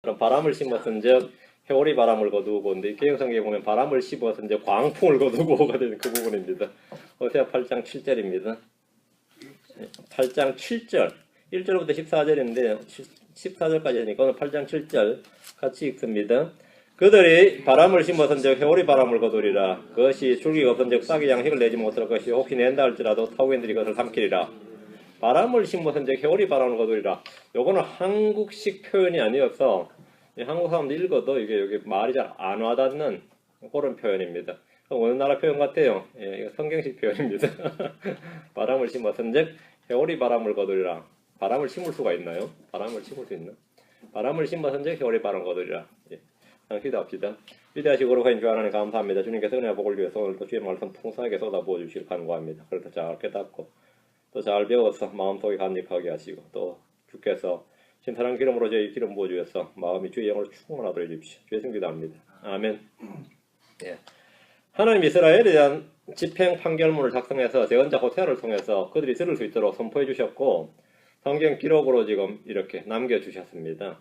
그럼 바람을 심었은즉 회오리 바람을 거두고, 근데 개혁성경에 보면 바람을 심었은즉 광풍을 거두고가 되는 그 부분입니다. 호세아 8장 7절입니다. 8장 7절 1절부터 14절인데 14절까지 하니까 오늘 8장 7절 같이 읽습니다. 그들이 바람을 심었은즉 회오리 바람을 거두리라. 그것이 줄기가 없은즉 싹이 양식을 내지 못할 것이 혹시 낸다 할지라도 타국인들이 그것을 삼키리라. 바람을 심었은즉 회오리 바람을 거두리라. 요거는 한국식 표현이 아니어서 한국 사람들 읽어도 이게 여기 말이 잘 안 와닿는 그런 표현입니다. 어느 나라 표현 같아요? 예, 이거 성경식 표현입니다. 바람을 심었은즉 회오리 바람을 거두리라. 바람을 심을 수가 있나요? 바람을 심을 수 있나? 바람을 심었은즉 회오리 바람을 거두리라. 예. 기도합시다. 위대하시고 거룩하신 주 하나님 감사합니다. 주님께서 은혜와 복을 위해서 오늘도 주의 말씀 풍성하게 쏟아부어 주시길 간구합니다. 그래서 잘 깨닫고 또 잘 배워서 마음속에 간직하게 하시고 또 주께서 신선한 기름으로 저희 기름 부어 주셔서 마음이 주의 영으로 충만하도록 해주십시오. 주의 이름 기도합니다. 아멘. 예. 하나님 이스라엘에 대한 집행 판결문을 작성해서 제언자 호세아를 통해서 그들이 들을 수 있도록 선포해 주셨고 성경 기록으로 지금 이렇게 남겨주셨습니다.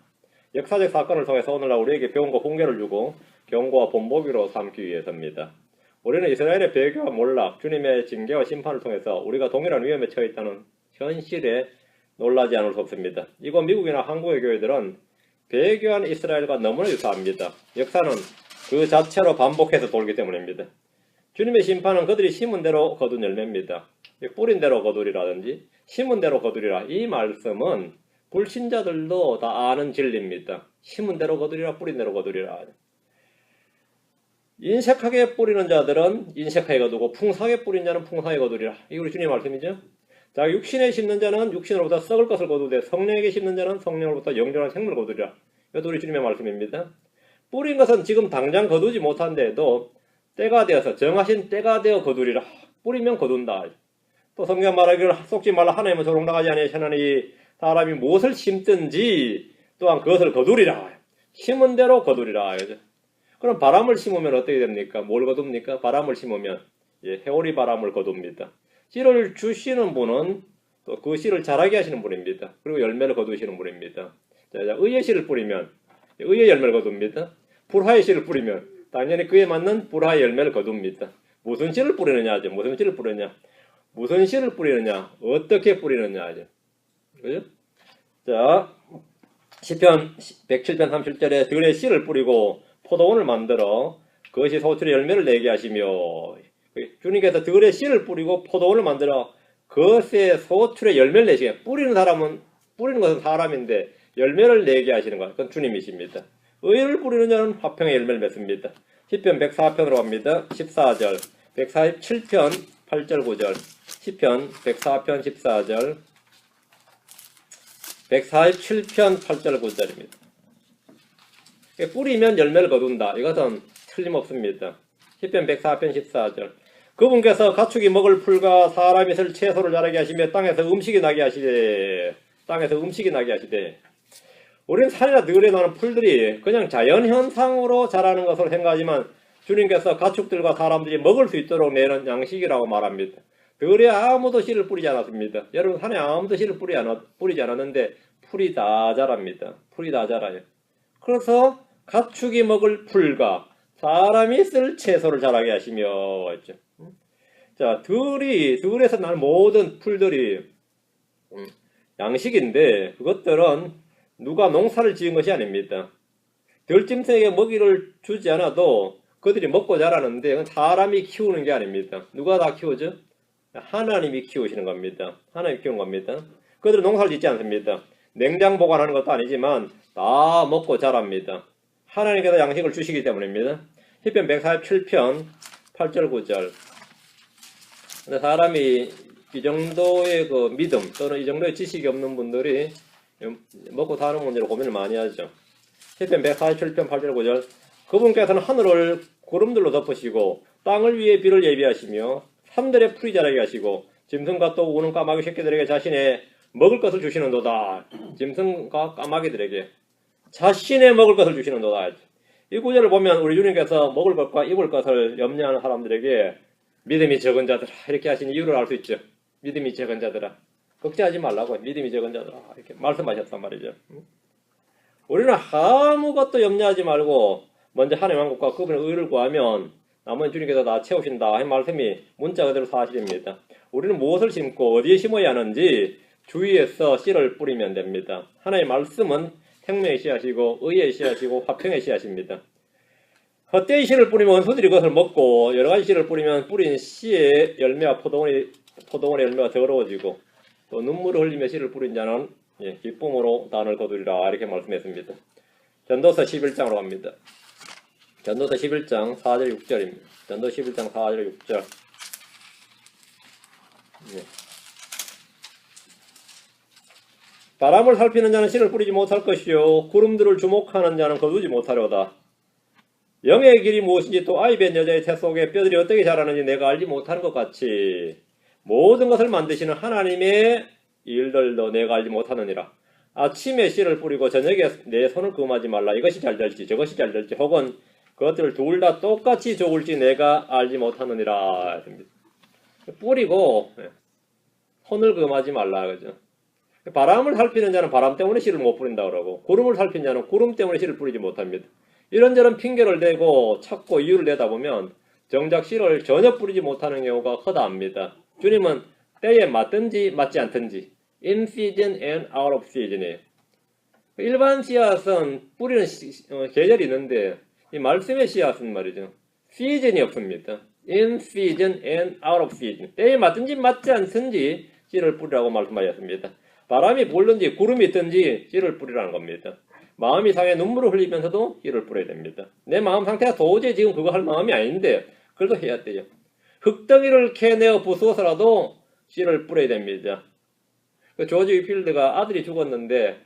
역사적 사건을 통해서 오늘날 우리에게 배움과 훈계를 주고 경고와 본보기로 삼기 위해서입니다. 우리는 이스라엘의 배교와 몰락, 주님의 징계와 심판을 통해서 우리가 동일한 위험에 처해 있다는 현실에 놀라지 않을 수 없습니다. 이곳 미국이나 한국의 교회들은 배교한 이스라엘과 너무나 유사합니다. 역사는 그 자체로 반복해서 돌기 때문입니다. 주님의 심판은 그들이 심은 대로 거둔 열매입니다. 뿌린 대로 거두리라든지 심은 대로 거두리라. 이 말씀은 불신자들도 다 아는 진리입니다. 심은 대로 거두리라, 뿌린 대로 거두리라. 인색하게 뿌리는 자들은 인색하게 거두고 풍성하게 뿌린 자는 풍성하게 거두리라. 이게 우리 주님의 말씀이죠. 자, 육신에 심는 자는 육신으로부터 썩을 것을 거두되 성령에게 심는 자는 성령으로부터 영존한 생명을 거두리라. 이것도 우리 주님의 말씀입니다. 뿌린 것은 지금 당장 거두지 못한데도 때가 되어서 정하신 때가 되어 거두리라. 뿌리면 거둔다. 또 성경 말하기를 속지 말라 하나님은 조롱나가지 아니하시나니 사람이 무엇을 심든지 또한 그것을 거두리라. 심은 대로 거두리라. 그럼 바람을 심으면 어떻게 됩니까? 뭘 거둡니까? 바람을 심으면 회오리 바람을 거둡니다. 씨를 주시는 분은 또 그 씨를 자라게 하시는 분입니다. 그리고 열매를 거두시는 분입니다. 자, 의의 씨를 뿌리면 의의 열매를 거둡니다. 불화의 씨를 뿌리면 당연히 그에 맞는 불화의 열매를 거둡니다. 무슨 씨를 뿌리느냐죠. 무슨 씨를 뿌리느냐. 무슨 씨를 뿌리느냐. 어떻게 뿌리느냐죠. 그죠? 자, 시편 107편 37절에 들의 씨를 뿌리고 포도원을 만들어 그것이 소출의 열매를 내게 하시며, 주님께서 들의 씨를 뿌리고 포도원을 만들어 그것의 소출의 열매를 내시게. 뿌리는 것은 사람인데 열매를 내게 하시는 것, 그건 주님이십니다. 의를 뿌리는 자는 화평의 열매를 맺습니다. 시편 104편으로 갑니다. 14절, 147편 8절 9절, 시편 104편 14절, 147편 8절 9절입니다. 뿌리면 열매를 거둔다. 이것은 틀림없습니다. 시편 104편 14절. 그분께서 가축이 먹을 풀과 사람이 쓸 채소를 자라게 하시며 땅에서 음식이 나게 하시되. 우리는 산이나 들에 나는 풀들이 그냥 자연현상으로 자라는 것으로 생각하지만 주님께서 가축들과 사람들이 먹을 수 있도록 내는 양식이라고 말합니다. 들에 아무도 씨를 뿌리지 않았습니다. 여러분, 산에 아무도 씨를 뿌리지 않았는데 풀이 다 자랍니다. 풀이 다 자라요. 그래서 가축이 먹을 풀과 사람이 쓸 채소를 자라게 하시며 했죠. 자, 들에서 나는 모든 풀들이 양식인데 그것들은 누가 농사를 지은 것이 아닙니다. 들짐승에게 먹이를 주지 않아도 그들이 먹고 자라는데 그건 사람이 키우는 게 아닙니다. 누가 다 키우죠? 하나님이 키우시는 겁니다. 하나님이 키우는 겁니다. 그들은 농사를 짓지 않습니다. 냉장 보관하는 것도 아니지만 다 먹고 자랍니다. 하나님께서 양식을 주시기 때문입니다. 시편 147편 8절 9절. 근데 사람이 이 정도의 그 믿음 또는 이 정도의 지식이 없는 분들이 먹고 사는 문제로 고민을 많이 하죠. 시편 147편 8절 9절. 그분께서는 하늘을 구름들로 덮으시고 땅을 위해 비를 예비하시며 산들의 풀이 자라게 하시고 짐승과 또 우는 까마귀 새끼들에게 자신의 먹을 것을 주시는도다. 짐승과 까마귀들에게 자신의 먹을 것을 주시는도다. 이 구절을 보면 우리 주님께서 먹을 것과 입을 것을 염려하는 사람들에게 믿음이 적은 자들아 이렇게 하신 이유를 알 수 있죠. 믿음이 적은 자들아 걱정하지 말라고 믿음이 적은 자들아 이렇게 말씀하셨단 말이죠. 우리는 아무것도 염려하지 말고 먼저 하나님 왕국과 그분의 의를 구하면 나머지 주님께서 다 채우신다 하는 말씀이 문자 그대로 사실입니다. 우리는 무엇을 심고 어디에 심어야 하는지 주위에서 씨를 뿌리면 됩니다. 하나님의 말씀은 생명의 씨앗이고 의의 씨앗이고 화평의 씨앗입니다. 헛되이 씨를 뿌리면 원수들이 그것을 먹고 여러가지 씨를 뿌리면 뿌린 씨의 열매와 포도원의 열매가 더러워지고 또 눈물을 흘리며 씨를 뿌린 자는 기쁨으로 단을 거두리라 이렇게 말씀했습니다. 전도서 11장으로 갑니다. 전도서 11장 4절 6절입니다. 전도서 11장 4절 6절. 바람을 살피는 자는 씨를 뿌리지 못할 것이요 구름들을 주목하는 자는 거두지 못하려다. 영의 길이 무엇인지 또 아이 뵌 여자의 태 속에 뼈들이 어떻게 자라는지 내가 알지 못하는 것 같이 모든 것을 만드시는 하나님의 일들도 내가 알지 못하느니라. 아침에 씨를 뿌리고 저녁에 내 손을 금하지 말라. 이것이 잘 될지 저것이 잘 될지 혹은 그것들 둘 다 똑같이 좋을지 내가 알지 못하느니라. 뿌리고 손을 금하지 말라. 그죠? 바람을 살피는 자는 바람 때문에 씨를 못 뿌린다 그러고 구름을 살피는 자는 구름 때문에 씨를 뿌리지 못합니다. 이런저런 핑계를 대고 찾고 이유를 내다 보면 정작 씨를 전혀 뿌리지 못하는 경우가 허다합니다. 주님은 때에 맞든지 맞지 않든지 in season and out of season이에요. 일반 씨앗은 뿌리는 계절이 있는데 이 말씀의 씨앗은 말이죠. 시즌이 없습니다. in season and out of season. 때에 맞든지 맞지 않든지 씨를 뿌리라고 말씀하셨습니다. 바람이 불든지 구름이 있든지 씨를 뿌리라는 겁니다. 마음이 상해 눈물을 흘리면서도 씨를 뿌려야 됩니다. 내 마음 상태가 도저히 지금 그거 할 마음이 아닌데 그래도 해야 돼요. 흙덩이를 캐내어 부수어서라도 씨를 뿌려야 됩니다. 조지 위필드가 아들이 죽었는데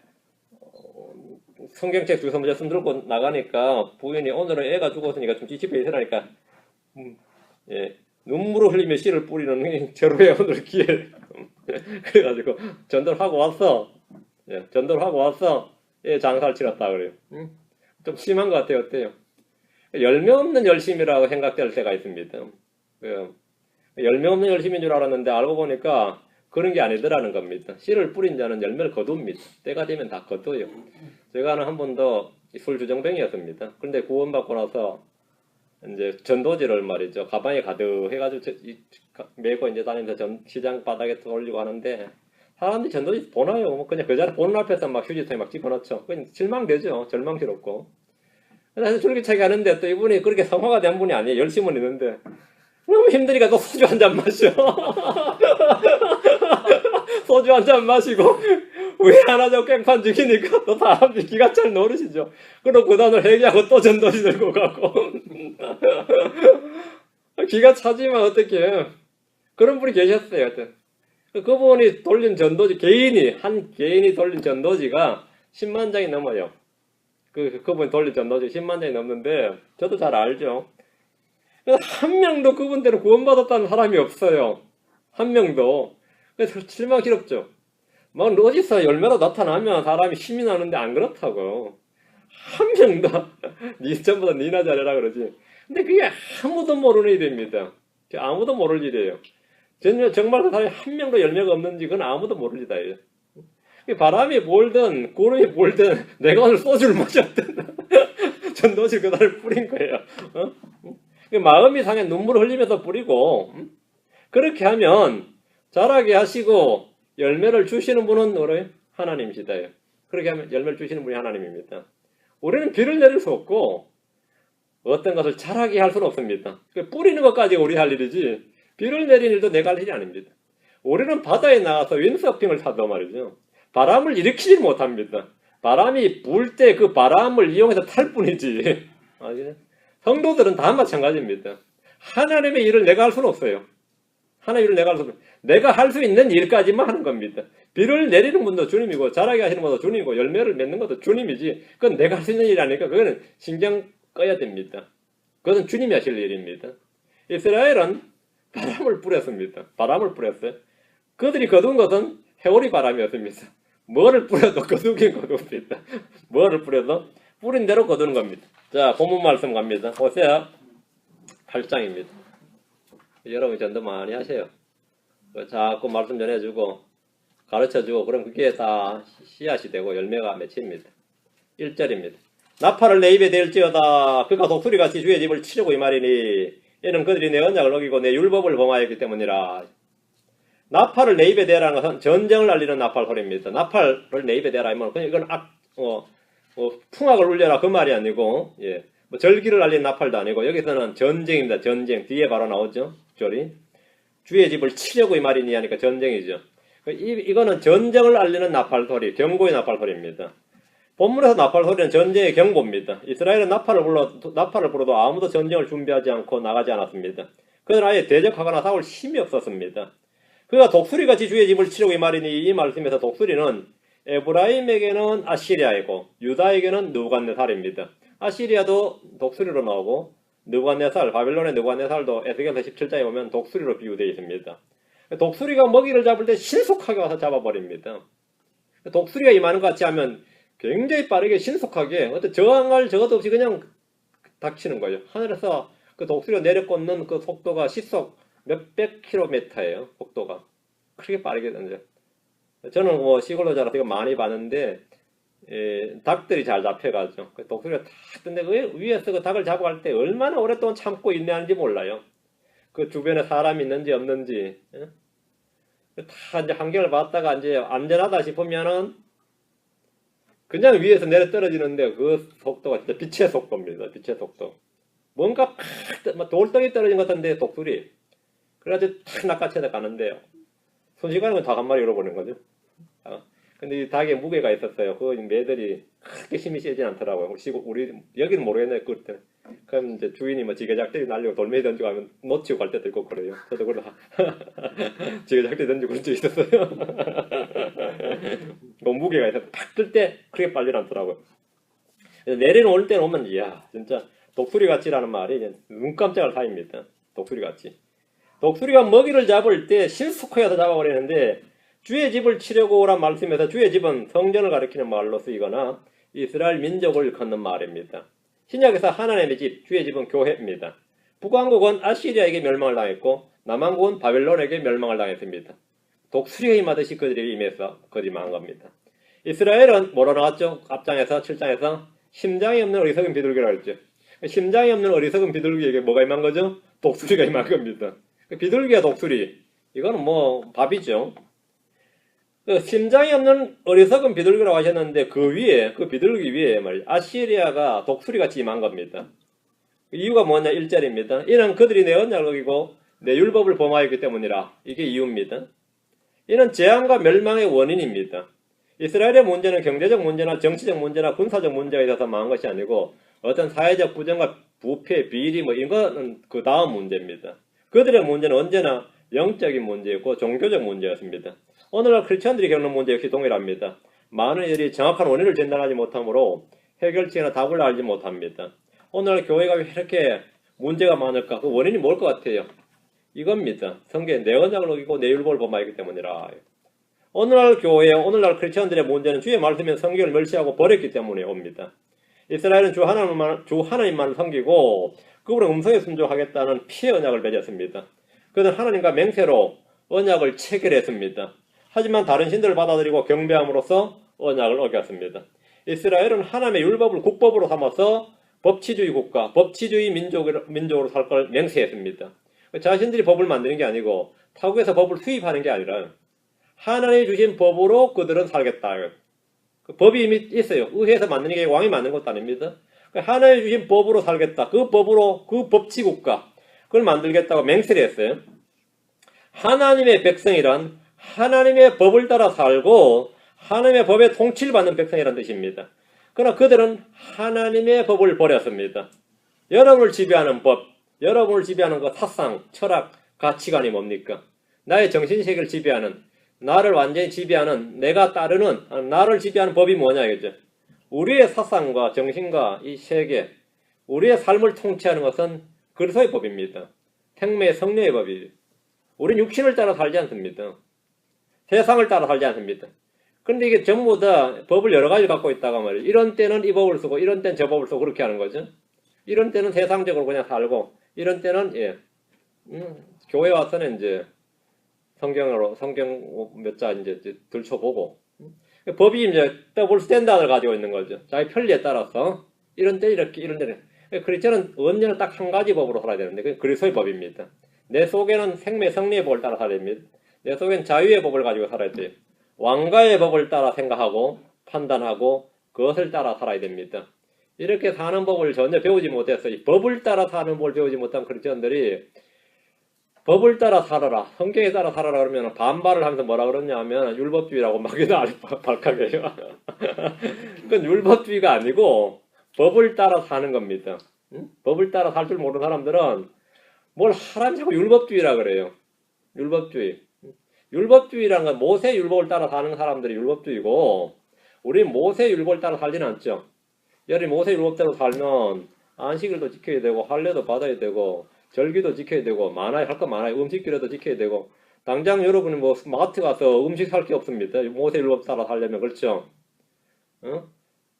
성경책 주워 먼저 손들고 나가니까 부인이 오늘은 애가 죽었으니까 좀 집에 있으라니까 눈물을 흘리며 씨를 뿌리는 절호의 오늘 기회 그래가지고 전도를 하고 왔어. 전도를 하고 왔어. 장사를 치렀다 그래요. 좀 심한 것 같아요. 어때요? 열매 없는 열심이라고 생각될 때가 있습니다. 열매 없는 열심인 줄 알았는데 알고 보니까 그런 게 아니더라는 겁니다. 씨를 뿌린 자는 열매를 거둡니다. 때가 되면 다 거둬요. 제가 한 번도 술주정뱅이였습니다. 그런데 구원받고 나서 이제 전도지를 말이죠. 가방에 가득 해가지고 메고 이제 다니면서 시장 바닥에 돌리고 하는데 사람들이 전도지 보나요? 뭐 그냥 그 자리 보는 앞에서 막 휴지통에 막 집어넣죠. 그냥 실망되죠. 절망스럽고. 그래서 줄기차게 하는데 또 이분이 그렇게 성화가 된 분이 아니에요. 열심은 있는데 너무 힘드니까 또 소주 한 잔 마셔. 소주 한 잔 마시고 왜 하나 저 깽판 죽이니까 또 사람들이 기가 찰 노릇이죠. 그리고 그 다음을 회개하고 또 전도지 들고 가고 기가 차지면 어떡해. 그런 분이 계셨어요. 하여튼. 그분이 돌린 전도지 한 개인이 돌린 전도지가 10만 장이 넘어요. 그분이 돌린 전도지 10만 장이 넘는데 저도 잘 알죠. 한 명도 그분대로 구원받았다는 사람이 없어요. 한 명도. 그래서 실망스럽죠. 막 어디서 열매로 나타나면 사람이 힘이 나는데 안 그렇다고. 한 명도 전부 다 니나 잘해라 그러지. 근데 그게 아무도 모르는 일입니다. 아무도 모를 일이에요. 정말 그 사람이 한 명도 열매가 없는지 그건 아무도 모를 일이다. 바람이 불든 구름이 불든 내가 오늘 소주를 마셨든 전도지 그날을 뿌린 거예요. 마음이 상해 눈물을 흘리면서 뿌리고 그렇게 하면 자라게 하시고 열매를 주시는 분은 뭐래요? 하나님이시다. 그렇게 하면 열매를 주시는 분이 하나님입니다. 우리는 비를 내릴 수 없고 어떤 것을 자라게 할 수는 없습니다. 뿌리는 것까지 우리 할 일이지 비를 내리는 일도 내가 할 일이 아닙니다. 우리는 바다에 나가서 윈서핑을 타도 말이죠. 바람을 일으키지 못합니다. 바람이 불 때 그 바람을 이용해서 탈 뿐이지. 성도들은 다 마찬가지입니다. 하나님의 일을 내가 할 수는 없어요. 하나님의 일을 내가 할 수 없어요. 내가 할 수 있는 일까지만 하는 겁니다. 비를 내리는 분도 주님이고 자라게 하시는 분도 주님이고 열매를 맺는 것도 주님이지 그건 내가 할 수 있는 일이 아니니까 그거는 신경 꺼야 됩니다. 그것은 주님이 하실 일입니다. 이스라엘은 바람을 뿌렸습니다. 바람을 뿌렸어요. 그들이 거둔 것은 해오리 바람이었습니다. 뭐를 뿌려도 거두긴 거둡니다. 뭐를 뿌려도 뿌린 대로 거두는 겁니다. 자, 본문 말씀 갑니다. 호세아 8장입니다. 여러분 전도 많이 하세요. 자꾸 말씀 전해주고 가르쳐주고 그럼 그게 다 씨앗이 되고 열매가 맺힙니다. 1절입니다. 나팔을 내 입에 댈지어다 그가 독수리같이 주의 집을 치려고 이 말이니 이는 그들이 내 언약을 어기고 내 율법을 범하였기 때문이라. 나팔을 내 입에 대라는 것은 전쟁을 알리는 나팔 소리입니다. 나팔을 내 입에 대라 하면 이건 풍악을 울려라 그 말이 아니고 뭐 절기를 알리는 나팔도 아니고 여기서는 전쟁입니다. 전쟁. 뒤에 바로 나오죠. 절이 주의 집을 치려고 이 말이니 하니까 전쟁이죠. 이거는 전쟁을 알리는 나팔 소리, 경고의 나팔 소리입니다. 본문에서 나팔 소리는 전쟁의 경고입니다. 이스라엘은 나팔을 불어도 아무도 전쟁을 준비하지 않고 나가지 않았습니다. 그는 아예 대적하거나 싸울 힘이 없었습니다. 그가 독수리같이 주의 집을 치려고 이 말이니 이 말씀에서 독수리는 에브라임에게는 아시리아이고 유다에게는 느부갓네살입니다. 아시리아도 독수리로 나오고 느부갓네살, 바빌론의 느부갓네살도 에스겔서 17장에 보면 독수리로 비유되어 있습니다. 독수리가 먹이를 잡을 때 신속하게 와서 잡아버립니다. 독수리가 임하는 것 같이 하면 굉장히 빠르게 신속하게 어떤 저항할 저것도 없이 그냥 닥치는 거예요. 하늘에서 그 독수리가 내려꽂는 그 속도가 시속 몇백 킬로미터예요. 속도가 그렇게 빠르게 던져. 저는 뭐 시골로 자라서 이거 많이 봤는데 닭들이 잘 잡혀가죠. 독수리가 탁 뜨는데 그 위에서 그 닭을 잡아갈 때 얼마나 오랫동안 참고 인내하는지 몰라요. 그 주변에 사람이 있는지 없는지 다 이제 환경을 봤다가 이제 안전하다 싶으면은 그냥 위에서 내려 떨어지는데 그 속도가 진짜 빛의 속도입니다. 빛의 속도. 뭔가 팍 돌덩이 떨어진 것 같은데 독수리. 그래가지고 탁 낚아채서 가는데요. 순식간에 닭 한 마리 잃어버리는 거죠. 근데 이 닭에 무게가 있었어요. 그 매들이 그렇게 힘이 세진 않더라고요. 우리 여기는 모르겠네요. 그때. 그럼 이제 주인이 뭐 지게작들이 날리고 돌멩이 던지고 하면 놓치고 갈 때도 있고 그래요. 저도 그걸 지게작들이 던지고 그런 적이 있었어요. 그 무게가 있어서 팍 뜰 때 그렇게 빨리 않더라고요. 내려올 때는 오면 이야 진짜 독수리같이라는 말이 눈 깜짝할 사이입니다. 독수리같이. 독수리가 먹이를 잡을 때 신속하게 해서 잡아버리는데 주의 집을 치려고 오란 말씀에서 주의 집은 성전을 가리키는 말로 쓰이거나 이스라엘 민족을 걷는 말입니다. 신약에서 하나님의 집, 주의 집은 교회입니다. 북왕국은 아시리아에게 멸망을 당했고 남왕국은 바벨론에게 멸망을 당했습니다. 독수리가 임하듯이 그들이 임해서 그들이 망한 겁니다. 이스라엘은 뭐로 나왔죠? 앞장에서 7장에서 심장이 없는 어리석은 비둘기라고 했죠. 심장이 없는 어리석은 비둘기에게 뭐가 임한 거죠? 독수리가 임한 겁니다. 비둘기와 독수리 이거는 뭐 밥이죠. 심장이 없는 어리석은 비둘기라고 하셨는데 그 위에 그 비둘기 위에 말이죠. 아시리아가 독수리같이 임한 겁니다. 이유가 뭐냐 1절입니다. 이는 그들이 내 언약을 어기고 내 율법을 범하였기 때문이라. 이게 이유입니다. 이는 재앙과 멸망의 원인입니다. 이스라엘의 문제는 경제적 문제나 정치적 문제나 군사적 문제가 있어서 망한 것이 아니고 어떤 사회적 부정과 부패, 비리 뭐 이거는 그 다음 문제입니다. 그들의 문제는 언제나 영적인 문제였고 종교적 문제였습니다. 오늘날 크리스천들이 겪는 문제 역시 동일합니다. 많은 이들이 정확한 원인을 진단하지 못하므로 해결책이나 답을 알지 못합니다. 오늘날 교회가 왜 이렇게 문제가 많을까? 그 원인이 뭘 것 같아요? 이겁니다. 성경에 내 언약을 어기고 내 율법을 범하였기 때문이라. 오늘날 교회, 오늘날 크리스천들의 문제는 주의 말씀인 성경을 멸시하고 버렸기 때문에 옵니다. 이스라엘은 주 하나님만을 섬기고 그분의 음성에 순종하겠다는 피의 언약을 맺었습니다. 그는 하나님과 맹세로 언약을 체결했습니다. 하지만 다른 신들을 받아들이고 경배함으로써 언약을 어겼습니다. 이스라엘은 하나님의 율법을 국법으로 삼아서 법치주의 국가, 법치주의 민족으로 살 걸 맹세했습니다. 자신들이 법을 만드는 게 아니고 타국에서 법을 수입하는 게 아니라 하나님이 주신 법으로 그들은 살겠다. 그 법이 이미 있어요. 의회에서 만드는 게 왕이 만든 것도 아닙니다. 하나님이 주신 법으로 살겠다. 그 법으로 그 법치국가 그걸 만들겠다고 맹세를 했어요. 하나님의 백성이란 하나님의 법을 따라 살고 하나님의 법에 통치를 받는 백성이란 뜻입니다. 그러나 그들은 하나님의 법을 버렸습니다. 여러분을 지배하는 법, 여러분을 지배하는 그 사상, 철학, 가치관이 뭡니까? 나의 정신세계를 지배하는, 나를 완전히 지배하는, 내가 따르는, 나를 지배하는 법이 뭐냐 이거죠. 우리의 사상과 정신과 이 세계, 우리의 삶을 통치하는 것은 그리스도의 법입니다. 생명의 성령의 법이에요. 우리는 육신을 따라 살지 않습니다. 세상을 따라 살지 않습니다. 그런데 이게 전부 다 법을 여러 가지 갖고 있다가 말이에요. 이런 때는 이 법을 쓰고 이런 때는 저 법을 쓰고 그렇게 하는 거죠. 이런 때는 세상적으로 그냥 살고 이런 때는 교회 와서는 이제 성경 몇 자 이제 들춰보고 법이 이제 더블 스탠다드를 가지고 있는 거죠. 자기 편리에 따라서 이런 때 이렇게 이런 때는 크리스천은 언제나 딱 한 가지 법으로 살아야 되는데 그게 그리스도의 법입니다. 내 속에는 생명 성리의 법을 따라 살아야 됩니다. 내 속에는 자유의 법을 가지고 살아야 돼요. 왕가의 법을 따라 생각하고 판단하고 그것을 따라 살아야 됩니다. 이렇게 사는 법을 전혀 배우지 못했어요. 법을 따라 사는 법을 배우지 못한 크리스천들이 법을 따라 살아라, 성경에 따라 살아라 그러면 반발을 하면서 뭐라 그러냐 하면 율법주의라고 막 아주 발칵해요. 그건 율법주의가 아니고 법을 따라 사는 겁니다. 응? 법을 따라 살 줄 모르는 사람들은 뭘 하라면 자꾸 율법주의라 그래요. 율법주의. 율법주의라는 건 모세 율법을 따라 사는 사람들이 율법주의고 우리 모세 율법을 따라 살지는 않죠. 여러분이 모세 율법대로 살면 안식일도 지켜야 되고 할례도 받아야 되고 절기도 지켜야 되고 많아야 할 거 많아요. 음식기라도 지켜야 되고 당장 여러분이 뭐 마트 가서 음식 살 게 없습니다. 모세 율법 따라 살려면 그렇죠. 어?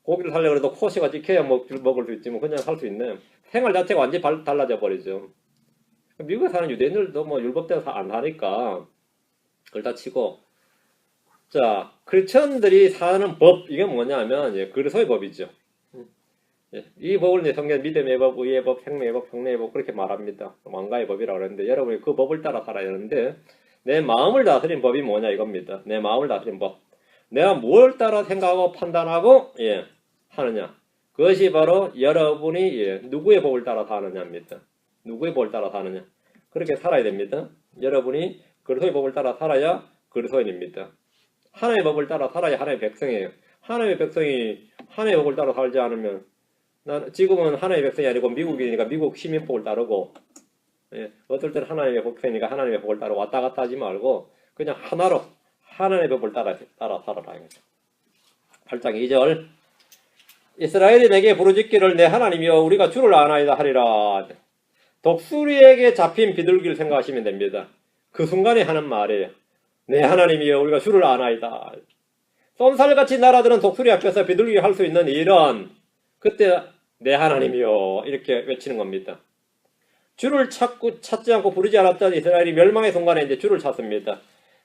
고기를 살려고 해도 코시가 지켜야 먹을 수 있지만 그냥 살 수 있네. 생활 자체가 완전히 달라져 버리죠. 미국에 사는 유대인들도 뭐 율법대로 안 사니까 그걸 다 치고 자 크리스천들이 사는 법 이게 뭐냐면 예, 그리스도의 법이죠. 예, 이 법을 이제 성경 믿음의 법, 의의 법, 생명의 법, 평내의 법 그렇게 말합니다. 왕가의 법이라고 그러는데 여러분이 그 법을 따라 살아야 되는데 내 마음을 다스린 법이 뭐냐 이겁니다. 내 마음을 다스린 법. 내가 뭘 따라 생각하고 판단하고 예, 하느냐. 그것이 바로 여러분이 예, 누구의 법을 따라 사느냐입니다. 누구의 법을 따라 사느냐. 그렇게 살아야 됩니다. 여러분이 그리스도의 법을 따라 살아야 그리스도인입니다. 하나님의 법을 따라 살아야 하나님의 백성이에요. 하나님의 백성이 하나님의 법을 따라 살지 않으면 지금은 하나님의 백성이 아니고 미국이니까 미국 시민법을 따르고 예, 어떨 때는 하나님의 백성이니까 하나님의 법을 따라 왔다 갔다 하지 말고 그냥 하나로 하나님의 법을 따라 살아라. 8장 2절 이스라엘이 내게 부르짖기를 내 하나님이여 우리가 주를 아나이다 하리라. 독수리에게 잡힌 비둘기를 생각하시면 됩니다. 그 순간에 하는 말이에요. 내 하나님이여 우리가 주를 아나이다. 쏜살같이 날아드는 독수리 앞에서 비둘기가 할 수 있는 일은 그때 내 하나님이여 이렇게 외치는 겁니다. 주를 찾지 않고 부르지 않았던 이스라엘이 멸망의 순간에 이제 주를 찾습니다.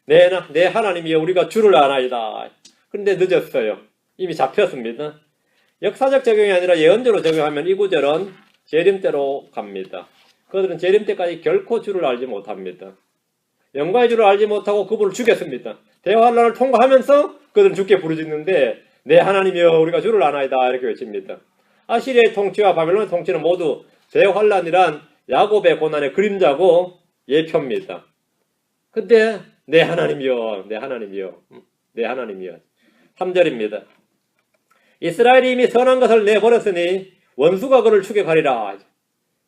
내 하나님이여 우리가 주를 아나이다. 그런데 늦었어요. 이미 잡혔습니다. 역사적 적용이 아니라 예언적으로 적용하면 이 구절은 재림 때로 갑니다. 그들은 재림 때까지 결코 주를 알지 못합니다. 영광의 주를 알지 못하고 그분을 죽였습니다. 대환란을 통과하면서 그들은 주께 부르짖는데 내 하나님이여 우리가 주를 아나이다 이렇게 외칩니다. 아시리아의 통치와 바벨론의 통치는 모두 대환란이란 야곱의 고난의 그림자고 예표입니다. 근데 내 하나님이여 내 하나님이여 내 하나님이여 3절입니다. 이스라엘이 이미 선한 것을 내버렸으니 원수가 그를 추격하리라.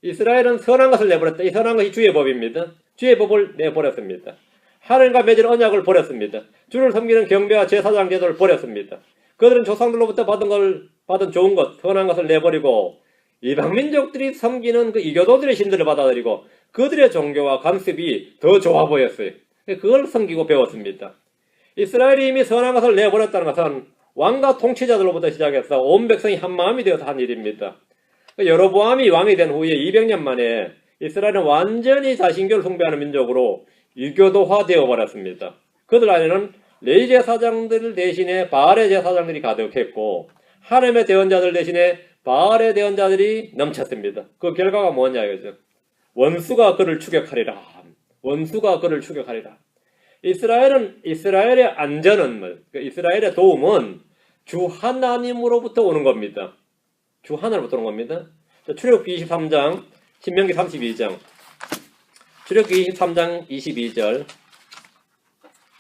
이스라엘은 선한 것을 내버렸다. 이 선한 것이 주의 법입니다. 주의 법을 내버렸습니다. 하나님과 맺은 언약을 버렸습니다. 주를 섬기는 경배와 제사장 제도를 버렸습니다. 그들은 조상들로부터 받은 좋은 것, 선한 것을 내버리고 이방민족들이 섬기는 그 이교도들의 신들을 받아들이고 그들의 종교와 관습이 더 좋아 보였어요. 그걸 섬기고 배웠습니다. 이스라엘이 이미 선한 것을 내버렸다는 것은 왕과 통치자들로부터 시작해서 온 백성이 한 마음이 되어서 한 일입니다. 여로보암이 왕이 된 후에 200년 만에 이스라엘은 완전히 자신교를 숭배하는 민족으로 이교도화 되어버렸습니다. 그들 안에는 레위 제사장들 대신에 바알의 제사장들이 가득했고 하나님의 대언자들 대신에 바알의 대언자들이 넘쳤습니다. 그 결과가 뭐냐 이거죠. 원수가 그를 추격하리라. 원수가 그를 추격하리라. 이스라엘의 안전은 이스라엘의 도움은 주 하나님으로부터 오는 겁니다. 주 하나님으로부터 오는 겁니다. 출애굽기 23장, 신명기 32장. 출애굽기 23장 22절.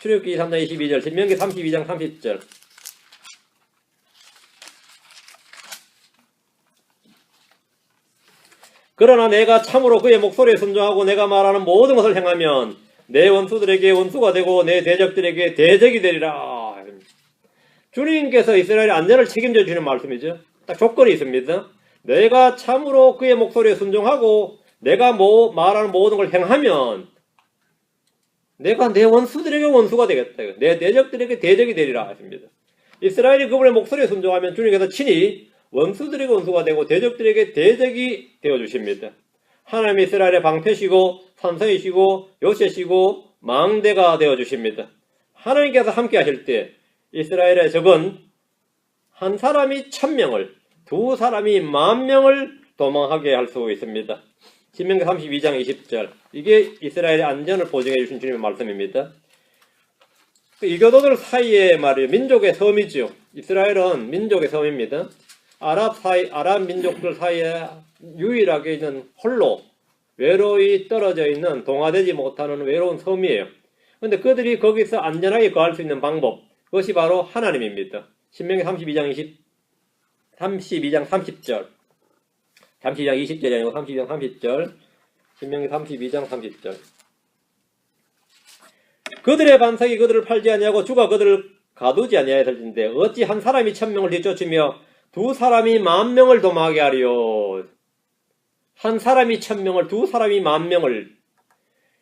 출애굽기 23장 22절, 신명기 32장 30절. 그러나 내가 참으로 그의 목소리에 순종하고 내가 말하는 모든 것을 행하면 내 원수들에게 원수가 되고 내 대적들에게 대적이 되리라. 주님께서 이스라엘의 안전을 책임져 주시는 말씀이죠. 딱 조건이 있습니다. 내가 참으로 그의 목소리에 순종하고 내가 말하는 모든 걸 행하면 내가 내 원수들에게 원수가 되겠다. 내 대적들에게 대적이 되리라 하십니다. 이스라엘이 그분의 목소리에 순종하면 주님께서 친히 원수들에게 원수가 되고 대적들에게 대적이 되어주십니다. 하나님이 이스라엘의 방패시고 산성이시고 요새시고 망대가 되어주십니다. 하나님께서 함께 하실 때 이스라엘의 적은 한 사람이 1000명을, 두 사람이 10,000명을 도망하게 할 수 있습니다. 신명기 32장 20절. 이게 이스라엘의 안전을 보증해 주신 주님의 말씀입니다. 이교도들 사이에 말이에요. 민족의 섬이죠. 이스라엘은 민족의 섬입니다. 아랍 민족들 사이에 유일하게 있는 홀로 외로이 떨어져 있는 동화되지 못하는 외로운 섬이에요. 그런데 그들이 거기서 안전하게 거할 수 있는 방법, 그것이 바로 하나님입니다. 신명기 32장 30절. 32장 20절이 아니고 32장 30절. 신명기 32장 30절. 그들의 반석이 그들을 팔지 아니하고 주가 그들을 가두지 아니하였을진데 어찌 한 사람이 1000명을 뒤쫓으며 두 사람이 10,000명을 도망하게 하리요. 한 사람이 1000명을, 두 사람이 10,000명을.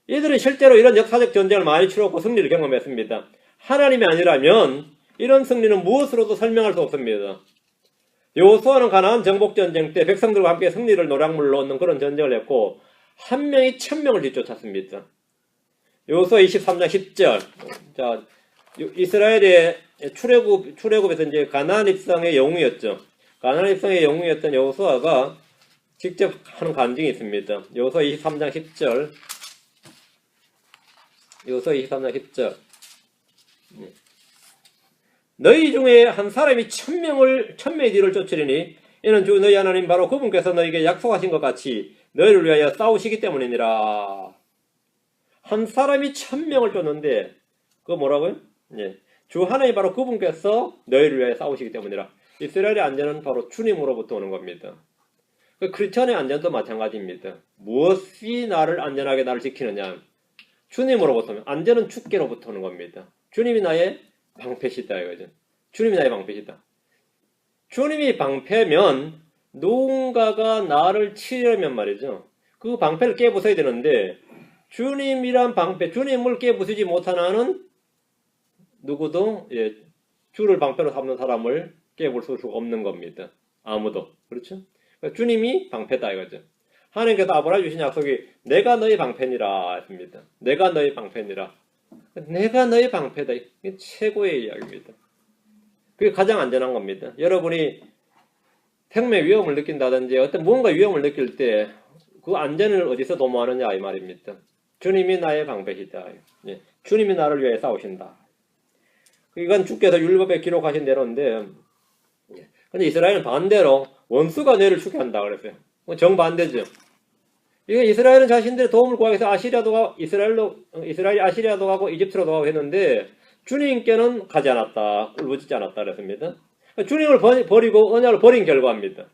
이들은 실제로 이런 역사적 전쟁을 많이 치렀고 승리를 경험했습니다. 하나님이 아니라면 이런 승리는 무엇으로도 설명할 수 없습니다. 여호수아는 가나안 정복전쟁 때 백성들과 함께 승리를 노량물로 얻는 그런 전쟁을 했고 한 명이 1000명을 뒤쫓았습니다. 여호수아 23장 10절. 자, 이스라엘의 출애굽에서 이제 가나안 입성의 영웅이었죠. 가나안 입성의 영웅이었던 여호수아가 직접 하는 간증이 있습니다. 여호수아 23장 10절. 여호수아 23장 10절. 너희 중에 한 사람이 1000명의 뒤를 쫓으리니 이는 주 너희 하나님 바로 그분께서 너희에게 약속하신 것 같이 너희를 위하여 싸우시기 때문이니라. 한 사람이 1000명을 쫓는데 그거 뭐라고요? 예. 주 하나님 바로 그분께서 너희를 위하여 싸우시기 때문이라. 이스라엘의 안전은 바로 주님으로부터 오는 겁니다. 크리스천의 안전도 마찬가지입니다. 무엇이 나를 지키느냐? 주님으로부터. 안전은 주께로부터 오는 겁니다. 주님이 나의 방패시다 이거죠. 주님이 나의 방패시다. 주님이 방패면 누군가가 나를 치려면 말이죠. 그 방패를 깨부숴야 되는데 주님이란 방패, 주님을 깨부수지 못하는 누구도 주를 방패로 삼는 사람을 깨부술 수가 없는 겁니다. 아무도. 그렇죠? 그러니까 주님이 방패다 이거죠. 하나님께서 아브라함 주신 약속이 내가 너희 방패니라 했습니다. 내가 너희 방패니라. 내가 너희 방패다. 이게 최고의 이야기입니다. 그게 가장 안전한 겁니다. 여러분이 생명 위험을 느낀다든지 어떤 무언가 위험을 느낄 때 그 안전을 어디서 도모하느냐 이 말입니다. 주님이 나의 방패시다. 예. 주님이 나를 위해 싸우신다. 이건 주께서 율법에 기록하신 대로인데 근데 이스라엘은 반대로 원수가 너희를 죽게 한다 그랬어요. 정반대죠. 이거 이스라엘은 자신들의 도움을 구하기 위해서 이스라엘이 아시리아도 가고 이집트로도 가고 했는데 주님께는 가지 않았다. 울부짖지 않았다 그랬습니다. 주님을 버리고 언약을 버린 결과입니다.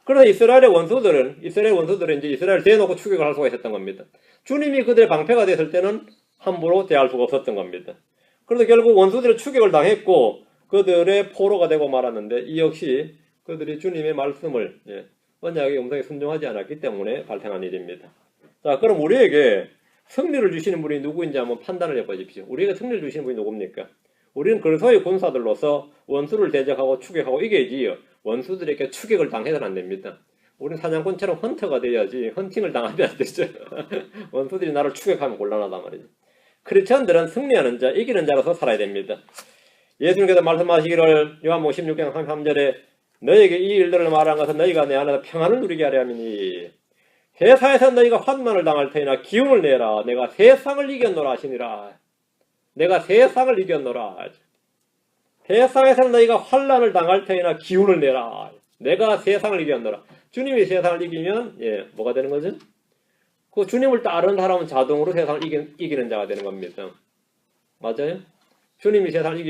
그러나 이스라엘 원수들은 이제 이스라엘을 대놓고 추격을 할 수가 있었던 겁니다. 주님이 그들의 방패가 됐을 때는 함부로 대할 수가 없었던 겁니다. 그래서 결국 원수들의 추격을 당했고 그들의 포로가 되고 말았는데 이 역시 그들이 주님의 말씀을 언약의 음성에 순종하지 않았기 때문에 발생한 일입니다. 자, 그럼 우리에게 승리를 주시는 분이 누구인지 한번 판단을 해보십시오. 우리에게 승리를 주시는 분이 누굽니까? 우리는 그리스도의 군사들로서 원수를 대적하고 추격하고 이겨야지요. 원수들에게 추격을 당해서는 안 됩니다. 우리는 사냥꾼처럼 헌터가 돼야지 헌팅을 당하면 안 되죠. 원수들이 나를 추격하면 곤란하단 말이죠. 크리스천들은 승리하는 자, 이기는 자로서 살아야 됩니다. 예수님께서 말씀하시기를 요한복음 16장 33절에 너에게 이 일들을 말한 것은 너희가 내 안에서 평안을 누리게 하려 함이니 세상에서 너희가 환난을 당할 테니나 기운을 내라. 내가 세상을 이겼노라 하시니라. 내가 세상을 이겼노라. 세상에서 너희가 환난을 당할 테니나 기운을 내라. 내가 세상을 이겼노라. 주님이 세상을 이기면 뭐가 되는 거죠? 그 주님을 따르는 사람은 자동으로 세상을 이기는 자가 되는 겁니다. 맞아요? 주님이 세상을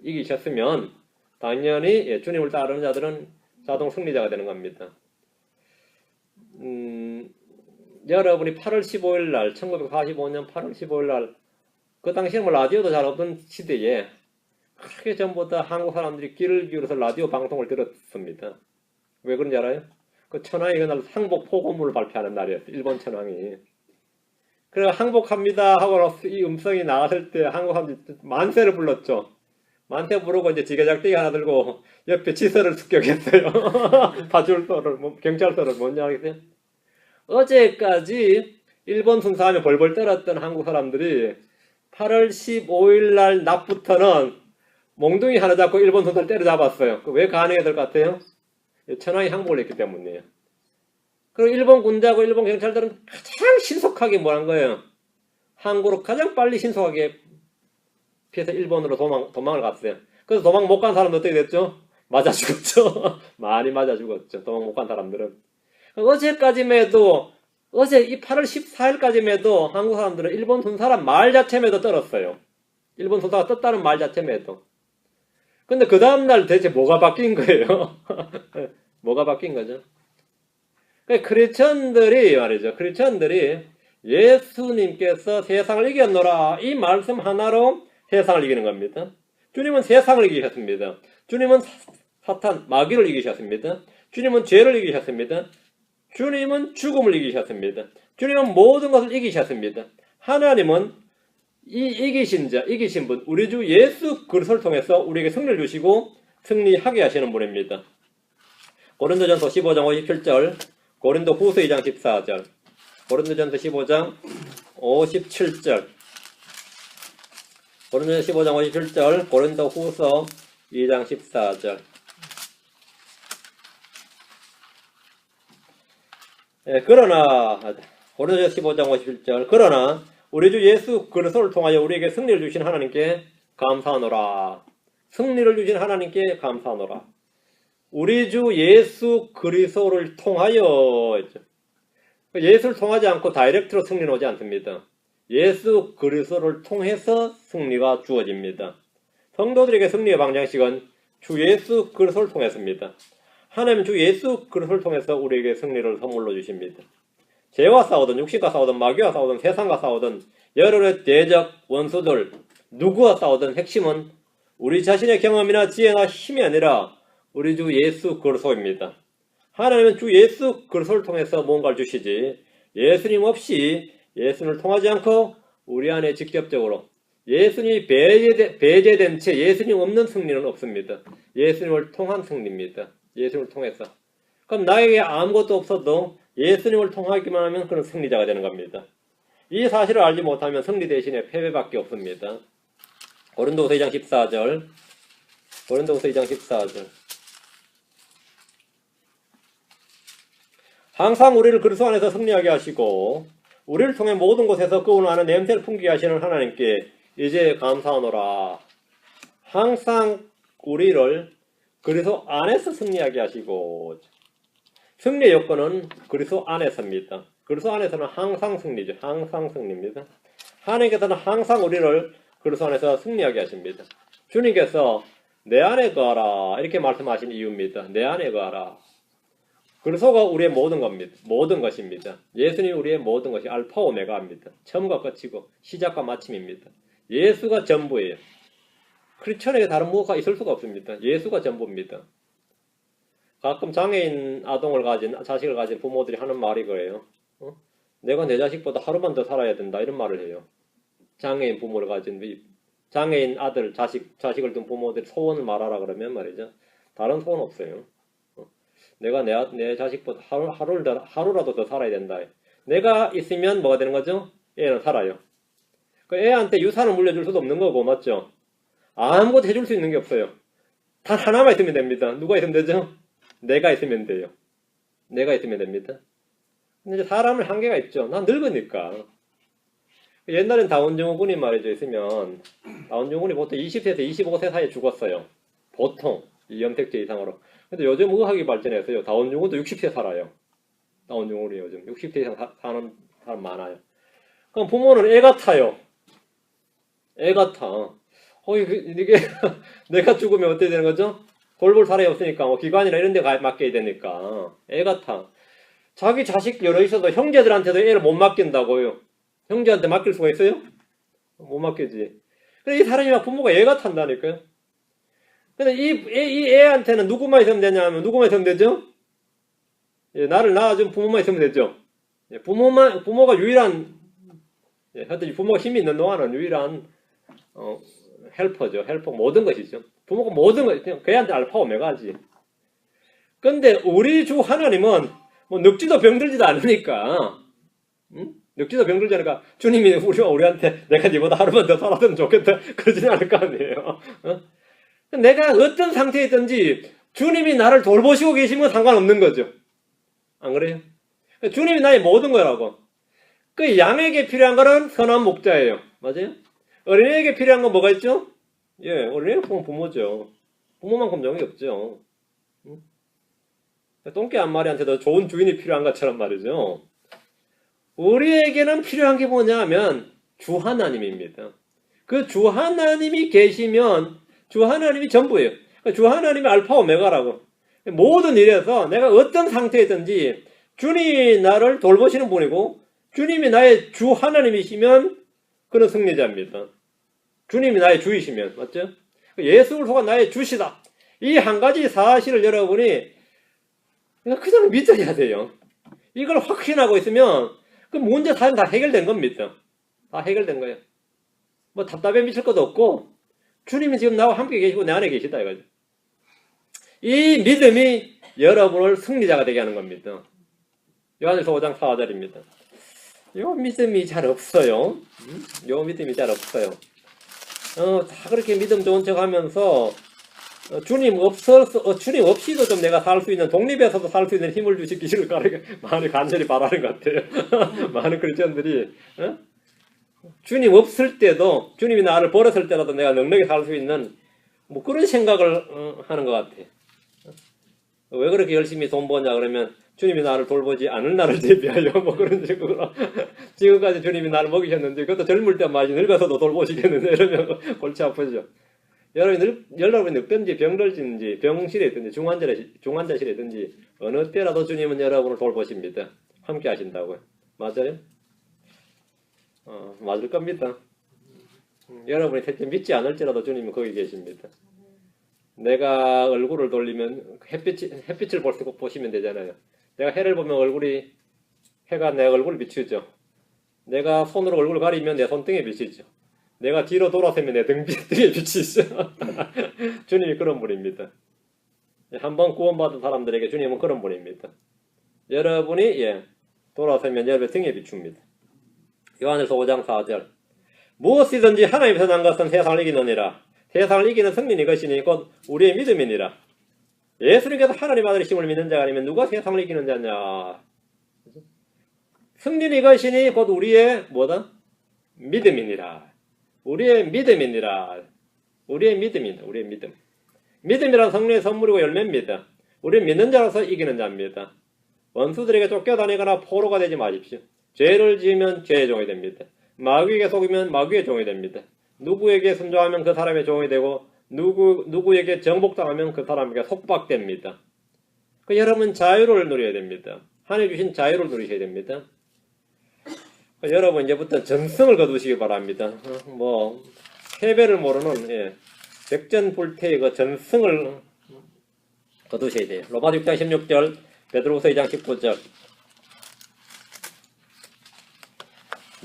이기셨으면 당연히 주님을 따르는 자들은 자동 승리자가 되는 겁니다. 여러분이 8월 15일 날 1945년 8월 15일 날 그 당시에 라디오도 잘 없던 시대에 그렇게 전부터 한국 사람들이 귀를 기울여서 라디오 방송을 들었습니다. 왜 그런지 알아요? 그 천황이 그날 항복 포고문을 발표하는 날이었어요. 일본 천황이. 그래서 항복합니다 하고 이 음성이 나왔을 때 한국 사람들이 만세를 불렀죠. 만세 부르고 이제 지게작대기 하나 들고 옆에 지서를 습격했어요. 파출소를, 경찰서를 뭔지 알겠어요? 어제까지 일본 순사하며 벌벌 떨었던 한국 사람들이 8월 15일 날 낮부터는 몽둥이 하나 잡고 일본 군사를 때려잡았어요. 왜 가능했을 것 같아요? 천황이 항복을 했기 때문이에요. 그리고 일본 군대하고 일본 경찰들은 가장 신속하게 뭐 한 거예요? 항구로 가장 빨리 신속하게 피해서 일본으로 도망을 갔어요. 그래서 도망 못 간 사람도 어떻게 됐죠? 맞아 죽었죠. 많이 맞아 죽었죠. 도망 못 간 사람들은. 어제까지만 해도 어제 이 8월 14일까지만 해도 한국 사람들은 일본 군사란 말 자체만 해도 떨었어요. 일본 군사가 떴다는 말 자체만 해도. 근데 그 다음날 대체 뭐가 바뀐 거예요? 뭐가 바뀐 거죠? 크리스천들이 말이죠. 크리스천들이 예수님께서 세상을 이겼노라 이 말씀 하나로 세상을 이기는 겁니다. 주님은 세상을 이기셨습니다. 주님은 사탄, 마귀를 이기셨습니다. 주님은 죄를 이기셨습니다. 주님은 죽음을 이기셨습니다. 주님은 모든 것을 이기셨습니다. 하나님은 이 이기신 분, 우리 주 예수 그리스도를 통해서 우리에게 승리를 주시고 승리하게 하시는 분입니다. 고린도전서 15장 57절, 고린도후서 2장 14절, 고린도전서 15장 57절, 고린도전서 15장 57절, 고린도후서 2장 14절. 그러나 고린도전서 15장 57절, 그러나 우리 주 예수 그리스도를 통하여 우리에게 승리를 주신 하나님께 감사하노라. 승리를 주신 하나님께 감사하노라. 우리 주 예수 그리스도를 통하여 했죠. 예수를 통하지 않고 다이렉트로 승리는 오지 않습니다. 예수 그리스도를 통해서 승리가 주어집니다. 성도들에게 승리의 방정식은 주 예수 그리스도를 통해서입니다. 하나님은 주 예수 그리스도를 통해서 우리에게 승리를 선물로 주십니다. 죄와 싸우든 육신과 싸우든 마귀와 싸우든 세상과 싸우든 여러 대적 원수들 누구와 싸우든 핵심은 우리 자신의 경험이나 지혜나 힘이 아니라 우리 주 예수 그리스도입니다. 하나님은 주 예수 그리스도를 통해서 뭔가를 주시지 예수님 없이 예수님을 통하지 않고 우리 안에 직접적으로 예수님이 배제된 채 예수님 없는 승리는 없습니다. 예수님을 통한 승리입니다. 예수님을 통해서. 그럼 나에게 아무것도 없어도 예수님을 통하기만 하면 그런 승리자가 되는 겁니다. 이 사실을 알지 못하면 승리 대신에 패배밖에 없습니다. 고린도후서 2장 14절, 고린도후서 2장 14절. 항상 우리를 그리스도 안에서 승리하게 하시고 우리를 통해 모든 곳에서 그분을 아는 냄새를 풍기게 하시는 하나님께 이제 감사하노라. 항상 우리를 그리스도 안에서 승리하게 하시고 승리의 요건은 그리스도 안에서입니다. 그리스도 안에서는 항상 승리죠. 항상 승리입니다. 하나님께서는 항상 우리를 그리스도 안에서 승리하게 하십니다. 주님께서 내 안에 거하라 이렇게 말씀하신 이유입니다. 내 안에 거하라. 그리스도가 우리의 모든 겁니다. 모든 것입니다. 예수님이 우리의 모든 것이 알파 오메가입니다. 처음과 끝이고 시작과 마침입니다. 예수가 전부예요. 크리스천에게 다른 무엇가 있을 수가 없습니다. 예수가 전부입니다. 가끔 장애인 아동을 가진 자식을 가진 부모들이 하는 말이 그래요. 내가 내 자식보다 하루만 더 살아야 된다 이런 말을 해요. 장애인 부모를 가진 장애인 아들 자식을 둔 부모들이 소원을 말하라 그러면 말이죠. 다른 소원 없어요. 내가 내 자식보다 하루라도 더 살아야 된다. 내가 있으면 뭐가 되는 거죠? 애는 살아요. 그 애한테 유산을 물려줄 수도 없는 거고 맞죠? 아무것도 해줄 수 있는 게 없어요. 단 하나만 있으면 됩니다. 누가 있으면 되죠? 내가 있으면 돼요. 내가 있으면 됩니다. 근데 이제 사람은 한계가 있죠. 난 늙으니까. 옛날엔 다운증후 군이 말이죠. 있으면 다운증후 군이 보통 20세에서 25세 사이에 죽었어요. 보통 이 염색체 이상으로. 근데 요즘 의학이 발전해서요. 다운증후군도 60세 살아요. 다운증후군이 요즘 60세 이상 사는 사람 많아요. 그럼 부모는 애 같아요. 애 같아. 이게 내가 죽으면 어떻게 되는 거죠? 돌볼 사람이 없으니까 뭐 기관이나 이런 데 맡겨야 되니까 애 같아. 자기 자식 여러 있어도 형제들한테도 애를 못 맡긴다고요. 형제한테 맡길 수가 있어요? 못 맡기지. 근데 이 사람이 막 부모가 애 같한다니까요. 근데 이 애한테는 누구만 있으면 되냐면 누구만 있으면 되죠? 예, 나를 낳아준 부모만 있으면 되죠. 예, 부모가 유일한 하여튼 부모가 힘이 있는 동안은 유일한 헬퍼죠. 헬퍼 모든 것이죠. 부모가 모든 것 걔한테 알파 오메가지. 근데 우리 주 하나님은 뭐 늙지도 병들지도 않으니까 늙지도 병들지 않으니까 주님이 우리한테 내가 니보다 하루만 더 살았으면 좋겠다 그러지는 않을 거 아니에요. 내가 어떤 상태에 있든지 주님이 나를 돌보시고 계시면 상관없는 거죠. 안 그래요? 주님이 나의 모든 거라고. 그 양에게 필요한 거는 선한 목자예요. 맞아요? 어린애에게 필요한 건 뭐가 있죠? 예, 어린애는 부모죠. 부모만큼 정이 없죠. 똥개 한 마리한테도 좋은 주인이 필요한 것처럼 말이죠. 우리에게는 필요한 게 뭐냐면 주 하나님입니다. 그 주 하나님이 계시면 주 하나님이 전부예요. 주 하나님이 알파 오메가라고. 모든 일에서 내가 어떤 상태이든지 주님이 나를 돌보시는 분이고 주님이 나의 주 하나님이시면 그는 승리자입니다. 주님이 나의 주이시면 맞죠? 예수 그리스도가 나의 주시다. 이 한 가지 사실을 여러분이 그냥 믿어야 돼요. 이걸 확신하고 있으면 그 문제 사실 다 해결된 겁니다. 다 해결된 거예요. 뭐 답답해 미칠 것도 없고 주님이 지금 나와 함께 계시고 내 안에 계시다 이거죠. 이 믿음이 여러분을 승리자가 되게 하는 겁니다. 요한일서 5장 4절입니다. 요 믿음이 잘 없어요. 요 믿음이 잘 없어요. 다 그렇게 믿음 좋은 척 하면서 주님 없이도 좀 내가 살 수 있는, 독립해서도 살 수 있는 힘을 주시기를 많이 간절히 바라는 것 같아요. 많은 크리스천들이 주님 없을 때도, 주님이 나를 버렸을 때라도 내가 넉넉히 살 수 있는 뭐 그런 생각을 하는 것 같아요. 왜 그렇게 열심히 돈 버냐 그러면 주님이 나를 돌보지 않을 날을 대비하여 뭐 그런 식으로 지금까지 주님이 나를 먹이셨는데 그것도 젊을 때 많이 늙어서도 돌보시겠는데 이러면 골치 아프죠. 여러분이 늙든지 병들든지 병실에 있든지 중환자실에 있든지 어느 때라도 주님은 여러분을 돌보십니다. 함께 하신다고요. 맞아요? 맞을 겁니다. 여러분이 대체 믿지 않을지라도 주님은 거기 계십니다. 내가 얼굴을 돌리면 햇빛을 보시면 되잖아요. 내가 해를 보면 해가 내 얼굴을 비추죠. 내가 손으로 얼굴을 가리면 내 손등에 비치죠. 내가 뒤로 돌아서면 내 등에 비치죠. 주님이 그런 분입니다. 한번 구원받은 사람들에게 주님은 그런 분입니다. 여러분이 돌아서면 여러분의 등에 비춥니다. 요한일서 5장 4절 무엇이든지 하나님께서 난 것은 세상을 이기느니라. 세상을 이기는 승리는 이것이니 곧 우리의 믿음이니라. 예수님께서 하나님 아들이심을 믿는 자가 아니면 누가 세상을 이기는 자냐. 승리는 이것이니 곧 우리의 뭐다? 믿음이니라. 우리의 믿음이니라. 우리의 믿음이다. 우리의 믿음. 믿음이란 성령의 선물이고 열매입니다. 우리는 믿는 자로서 이기는 자입니다. 원수들에게 쫓겨다니거나 포로가 되지 마십시오. 죄를 지으면 죄의 종이 됩니다. 마귀에게 속이면 마귀의 종이 됩니다. 누구에게 순종하면 그 사람의 종이 되고 누구에게 정복당하면 그 사람에게 속박됩니다. 여러분 자유를 누려야 됩니다. 하나님 주신 자유를 누리셔야 됩니다. 여러분 이제부터 전승을 거두시기 바랍니다. 패배를 모르는 백전불태의 그 전승을 거두셔야 돼요. 로마서 6장 16절, 베드로후서 2장 19절.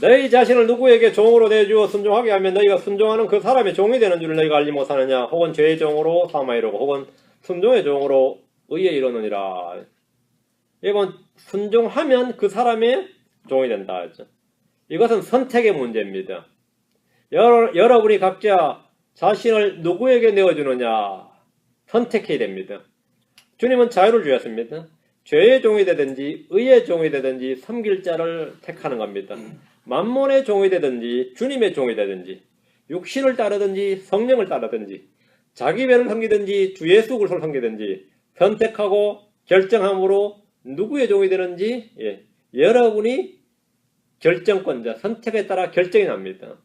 너희 자신을 누구에게 종으로 내주어 순종하게 하면 너희가 순종하는 그 사람의 종이 되는 줄을 너희가 알지 못하느냐. 혹은 죄의 종으로 삼아 이루고 혹은 순종의 종으로 의에 이르느니라. 이건 순종하면 그 사람의 종이 된다 했죠. 이것은 선택의 문제입니다. 여러분이 각자 자신을 누구에게 내어주느냐 선택해야 됩니다. 주님은 자유를 주셨습니다. 죄의 종이 되든지 의의 종이 되든지 섬길 자를 택하는 겁니다. 만몬의 종이 되든지 주님의 종이 되든지 육신을 따르든지 성령을 따르든지 자기 배를 섬기든지 주 예수 그리스도를 섬기든지 선택하고 결정함으로 누구의 종이 되는지 여러분이 결정권자, 선택에 따라 결정이 납니다.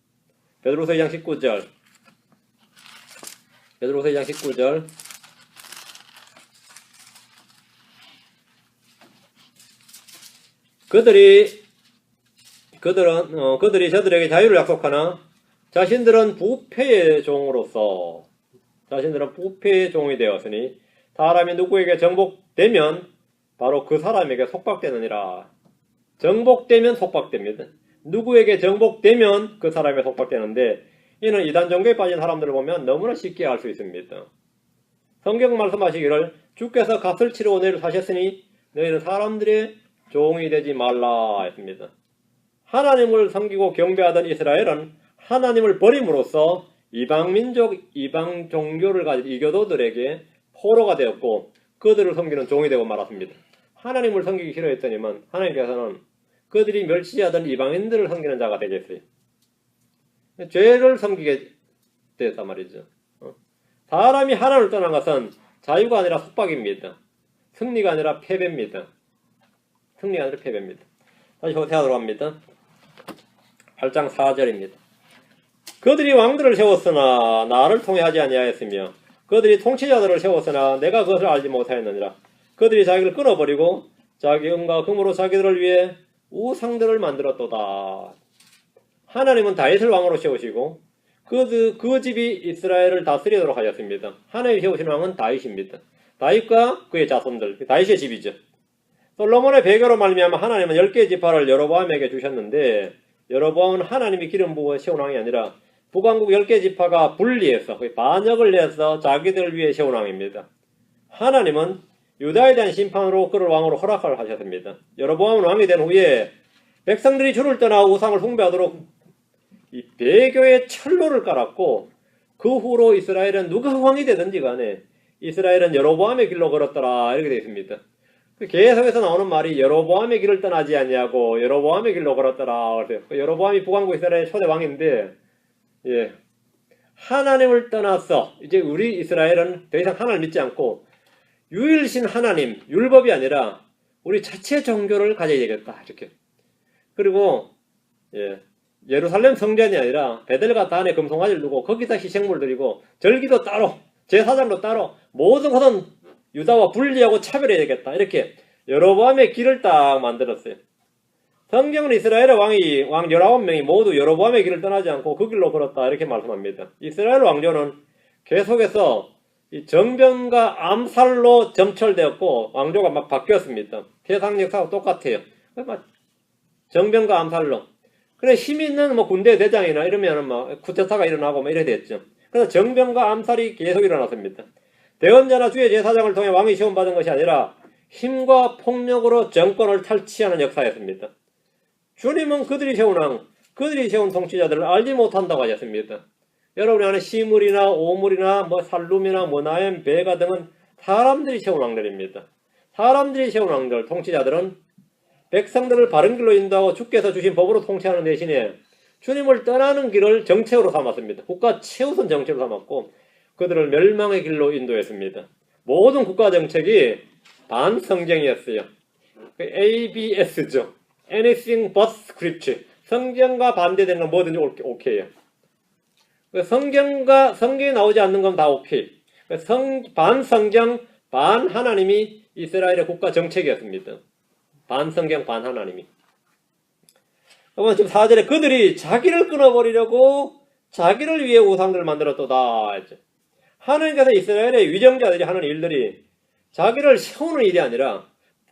베드로후서 2장 19절. 베드로후서 2장 19절. 그들이 저들에게 자유를 약속하나 자신들은 부패의 종으로서 자신들은 부패의 종이 되었으니 사람이 누구에게 정복되면 바로 그 사람에게 속박되느니라. 정복되면 속박됩니다. 누구에게 정복되면 그 사람에게 속박되는데 이는 이단 종교에 빠진 사람들을 보면 너무나 쉽게 알 수 있습니다. 성경 말씀하시기를 주께서 값을 치르고 너희를 사셨으니 너희는 사람들의 종이 되지 말라 했습니다. 하나님을 섬기고 경배하던 이스라엘은 하나님을 버림으로써 이방 민족, 이방 종교를 가진 이교도들에게 포로가 되었고 그들을 섬기는 종이 되고 말았습니다. 하나님을 섬기기 싫어했더니만 하나님께서는 그들이 멸시하던 이방인들을 섬기는 자가 되겠어요. 죄를 섬기게 됐단 말이죠. 사람이 하나님을 떠난 것은 자유가 아니라 속박입니다. 승리가 아니라 패배입니다. 승리가 아니라 패배입니다. 다시 호세아로 갑니다. 8장 4절입니다. 그들이 왕들을 세웠으나 나를 통해 하지 아니하였으며 그들이 통치자들을 세웠으나 내가 그것을 알지 못하였느니라. 그들이 자기를 끊어버리고 자기 은과 금으로 자기들을 위해 우상들을 만들었도다. 하나님은 다윗을 왕으로 세우시고 그 집이 이스라엘을 다스리도록 하셨습니다. 하나님이 세우신 왕은 다윗입니다. 다윗과 그의 자손들, 다윗의 집이죠. 솔로몬의 배교로 말미암아 하나님은 10개의 지파를 여로보암에게 주셨는데 여로보암은 하나님이 기름 부어 세운 왕이 아니라 북왕국 10개 지파가 분리해서 반역을 내서 자기들을 위해 세운 왕입니다. 하나님은 유다에 대한 심판으로 그를 왕으로 허락을 하셨습니다. 여로보암은 왕이 된 후에 백성들이 주를 떠나 우상을 숭배하도록 이 배교의 철로를 깔았고 그 후로 이스라엘은 누가 왕이 되든지 간에 이스라엘은 여로보암의 길로 걸었더라 이렇게 되어 있습니다. 계속해서 나오는 말이 여로보암의 길을 떠나지 아니하고 여로보암의 길로 걸었더라. 여로보암이 북왕국 이스라엘의 초대 왕인데 하나님을 떠나서 이제 우리 이스라엘은 더 이상 하나님을 믿지 않고 유일신 하나님, 율법이 아니라 우리 자체 종교를 가져야 되겠다 이렇게. 그리고 예루살렘 성전이 아니라 베들과 단에 금송아지를 두고 거기다 희생물 드리고 절기도 따로 제사장도 따로 모든 것은 유다와 분리하고 차별해야 되겠다 이렇게 여로보암의 길을 딱 만들었어요. 성경은 이스라엘의 왕 19명이 모두 여로보암의 길을 떠나지 않고 그 길로 걸었다 이렇게 말씀합니다. 이스라엘 왕조는 계속해서 이 정변과 암살로 점철되었고 왕조가 막 바뀌었습니다. 세상 역사와 똑같아요. 정변과 암살로. 그래 힘 있는 군대 대장이나 이러면 쿠데타가 일어나고 이래 됐죠. 그래서 정변과 암살이 계속 일어났습니다. 대언자나 주의 제사장을 통해 왕이 시험받은 것이 아니라 힘과 폭력으로 정권을 탈취하는 역사였습니다. 주님은 그들이 세운 왕, 그들이 세운 통치자들을 알지 못한다고 하셨습니다. 여러분이 아는 시물이나 오물이나 살룸이나 모나엠, 베가 등은 사람들이 세운 왕들입니다. 사람들이 세운 왕들, 통치자들은 백성들을 바른 길로 인도하고 주께서 주신 법으로 통치하는 대신에 주님을 떠나는 길을 정책으로 삼았습니다. 국가 최우선 정책으로 삼았고 그들을 멸망의 길로 인도했습니다. 모든 국가 정책이 반성경이었어요. ABS죠. Anything but Scripture. 성경과 반대되는 건 뭐든지 오케이예요. 성경이 나오지 않는 건 다 오케이. 반성경, 반하나님이 이스라엘의 국가 정책이었습니다. 반성경, 반하나님이. 그러면 지금 4절에 그들이 자기를 끊어버리려고 자기를 위해 우상들을 만들었도다 했죠. 하나님께서 이스라엘의 위정자들이 하는 일들이 자기를 세우는 일이 아니라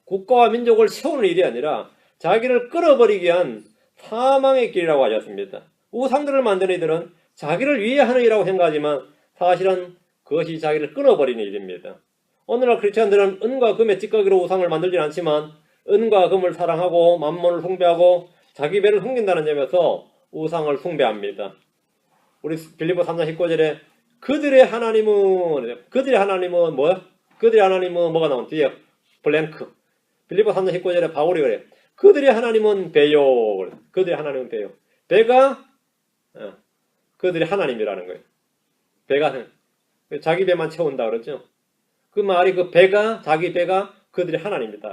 국가와 민족을 세우는 일이 아니라 자기를 끌어버리기 위한 사망의 길이라고 하셨습니다. 우상들을 만드는 이들은 자기를 위해 하는 일이라고 생각하지만 사실은 그것이 자기를 끊어버리는 일입니다. 오늘날 크리스천들은 은과 금의 찌꺼기로 우상을 만들지는 않지만 은과 금을 사랑하고 만몬을 숭배하고 자기 배를 숨긴다는 점에서 우상을 숭배합니다. 우리 빌립보 3장 19절에 그들의 하나님은 뭐야? 그들의 하나님은 뭐가 나온 뒤에 블랭크. 빌립보 3장 19절에 바울이 그래. 그들의 하나님은 배요. 그들의 하나님은 배요. 배가 그들의 하나님이라는 거예요. 배가 자기 배만 채운다 그러죠. 그 말이 그 배가 자기 배가 그들의 하나님이다.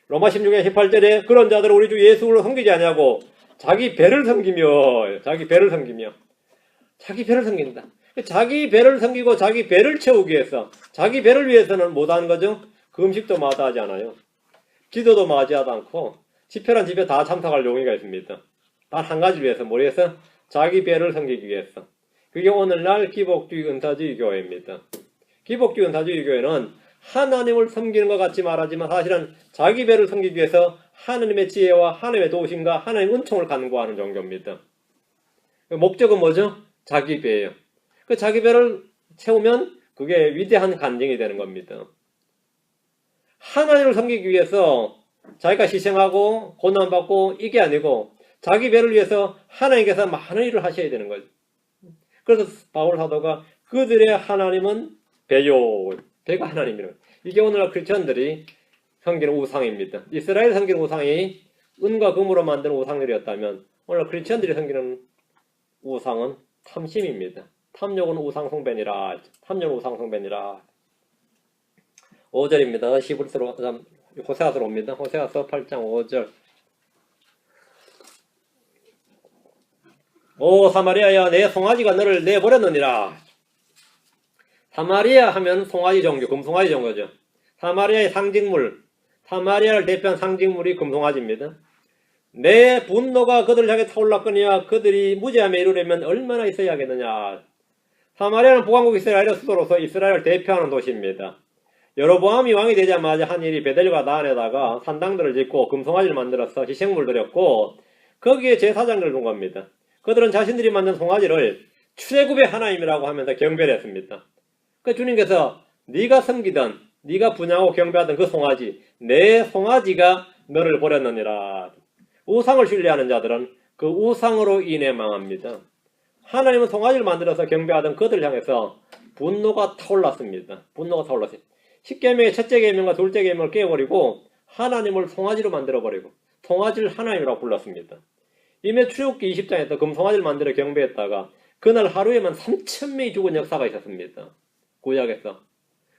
로마 16장 18절에 그런 자들은 우리 주 예수를 섬기지 아니하고 자기 배를 섬기며 자기 배를 섬긴다. 자기 배를 섬기고 자기 배를 채우기 위해서 자기 배를 위해서는 못하는 거죠. 금식도 마다하지 않아요. 기도도 마다하지 않고 집회란 집회 다 참석할 용의가 있습니다. 단 한 가지를 위해서 뭘 위해서? 자기 배를 섬기기 위해서. 그게 오늘날 기복주의 은사주의 교회입니다. 기복주의 은사주의 교회는 하나님을 섬기는 것 같이 말하지만 사실은 자기 배를 섬기기 위해서 하나님의 지혜와 하나님의 도우심과 하나님의 은총을 간구하는 종교입니다. 목적은 뭐죠? 자기 배예요. 그 자기 배를 채우면 그게 위대한 간증이 되는 겁니다. 하나님을 섬기기 위해서 자기가 희생하고 고난받고 이게 아니고 자기 배를 위해서 하나님께서 많은 일을 하셔야 되는 거죠. 그래서 바울 사도가 그들의 하나님은 배요, 배가 하나님이라고. 이게 오늘날 크리스천들이 섬기는 우상입니다. 이스라엘 섬기는 우상이 은과 금으로 만든 우상들이었다면 오늘 크리스천들이 섬기는 우상은 탐심입니다. 탐욕은 우상 숭배니라. 탐욕은 우상 숭배니라. 5절입니다. 히브리서로 호세아서로 옵니다. 호세아서 8장 5절. 오 사마리아야 내 송아지가 너를 내버렸느니라. 사마리아 하면 송아지 종교, 금송아지 종교죠. 사마리아의 상징물, 사마리아를 대표한 상징물이 금송아지입니다. 내 분노가 그들을 향해 타올랐거니와 그들이 무죄함에 이르려면 얼마나 있어야겠느냐. 사마리아는 북왕국 이스라엘의 수도로서 이스라엘을 대표하는 도시입니다. 여로보암이 왕이 되자마자 한 일이 베델과 다안에다가 산당들을 짓고 금송아지를 만들어서 희생물 드렸고 거기에 제사장들을 둔 겁니다. 그들은 자신들이 만든 송아지를 출애굽의 하나님이라고 하면서 경배를 했습니다. 그 주님께서 네가 섬기던 네가 분양하고 경배하던 그 송아지, 내 송아지가 너를 버렸느니라. 우상을 신뢰하는 자들은 그 우상으로 인해 망합니다. 하나님은 송아지를 만들어서 경배하던 그들을 향해서 분노가 타올랐습니다. 분노가 타올랐어요. 10계명의 첫째 계명과 둘째 계명을 깨버리고 하나님을 송아지로 만들어버리고 송아지를 하나님이라고 불렀습니다. 이미 출애굽기 20장에서 금송아지를 만들어 경배했다가 그날 하루에만 3,000명이 죽은 역사가 있었습니다. 구약에서.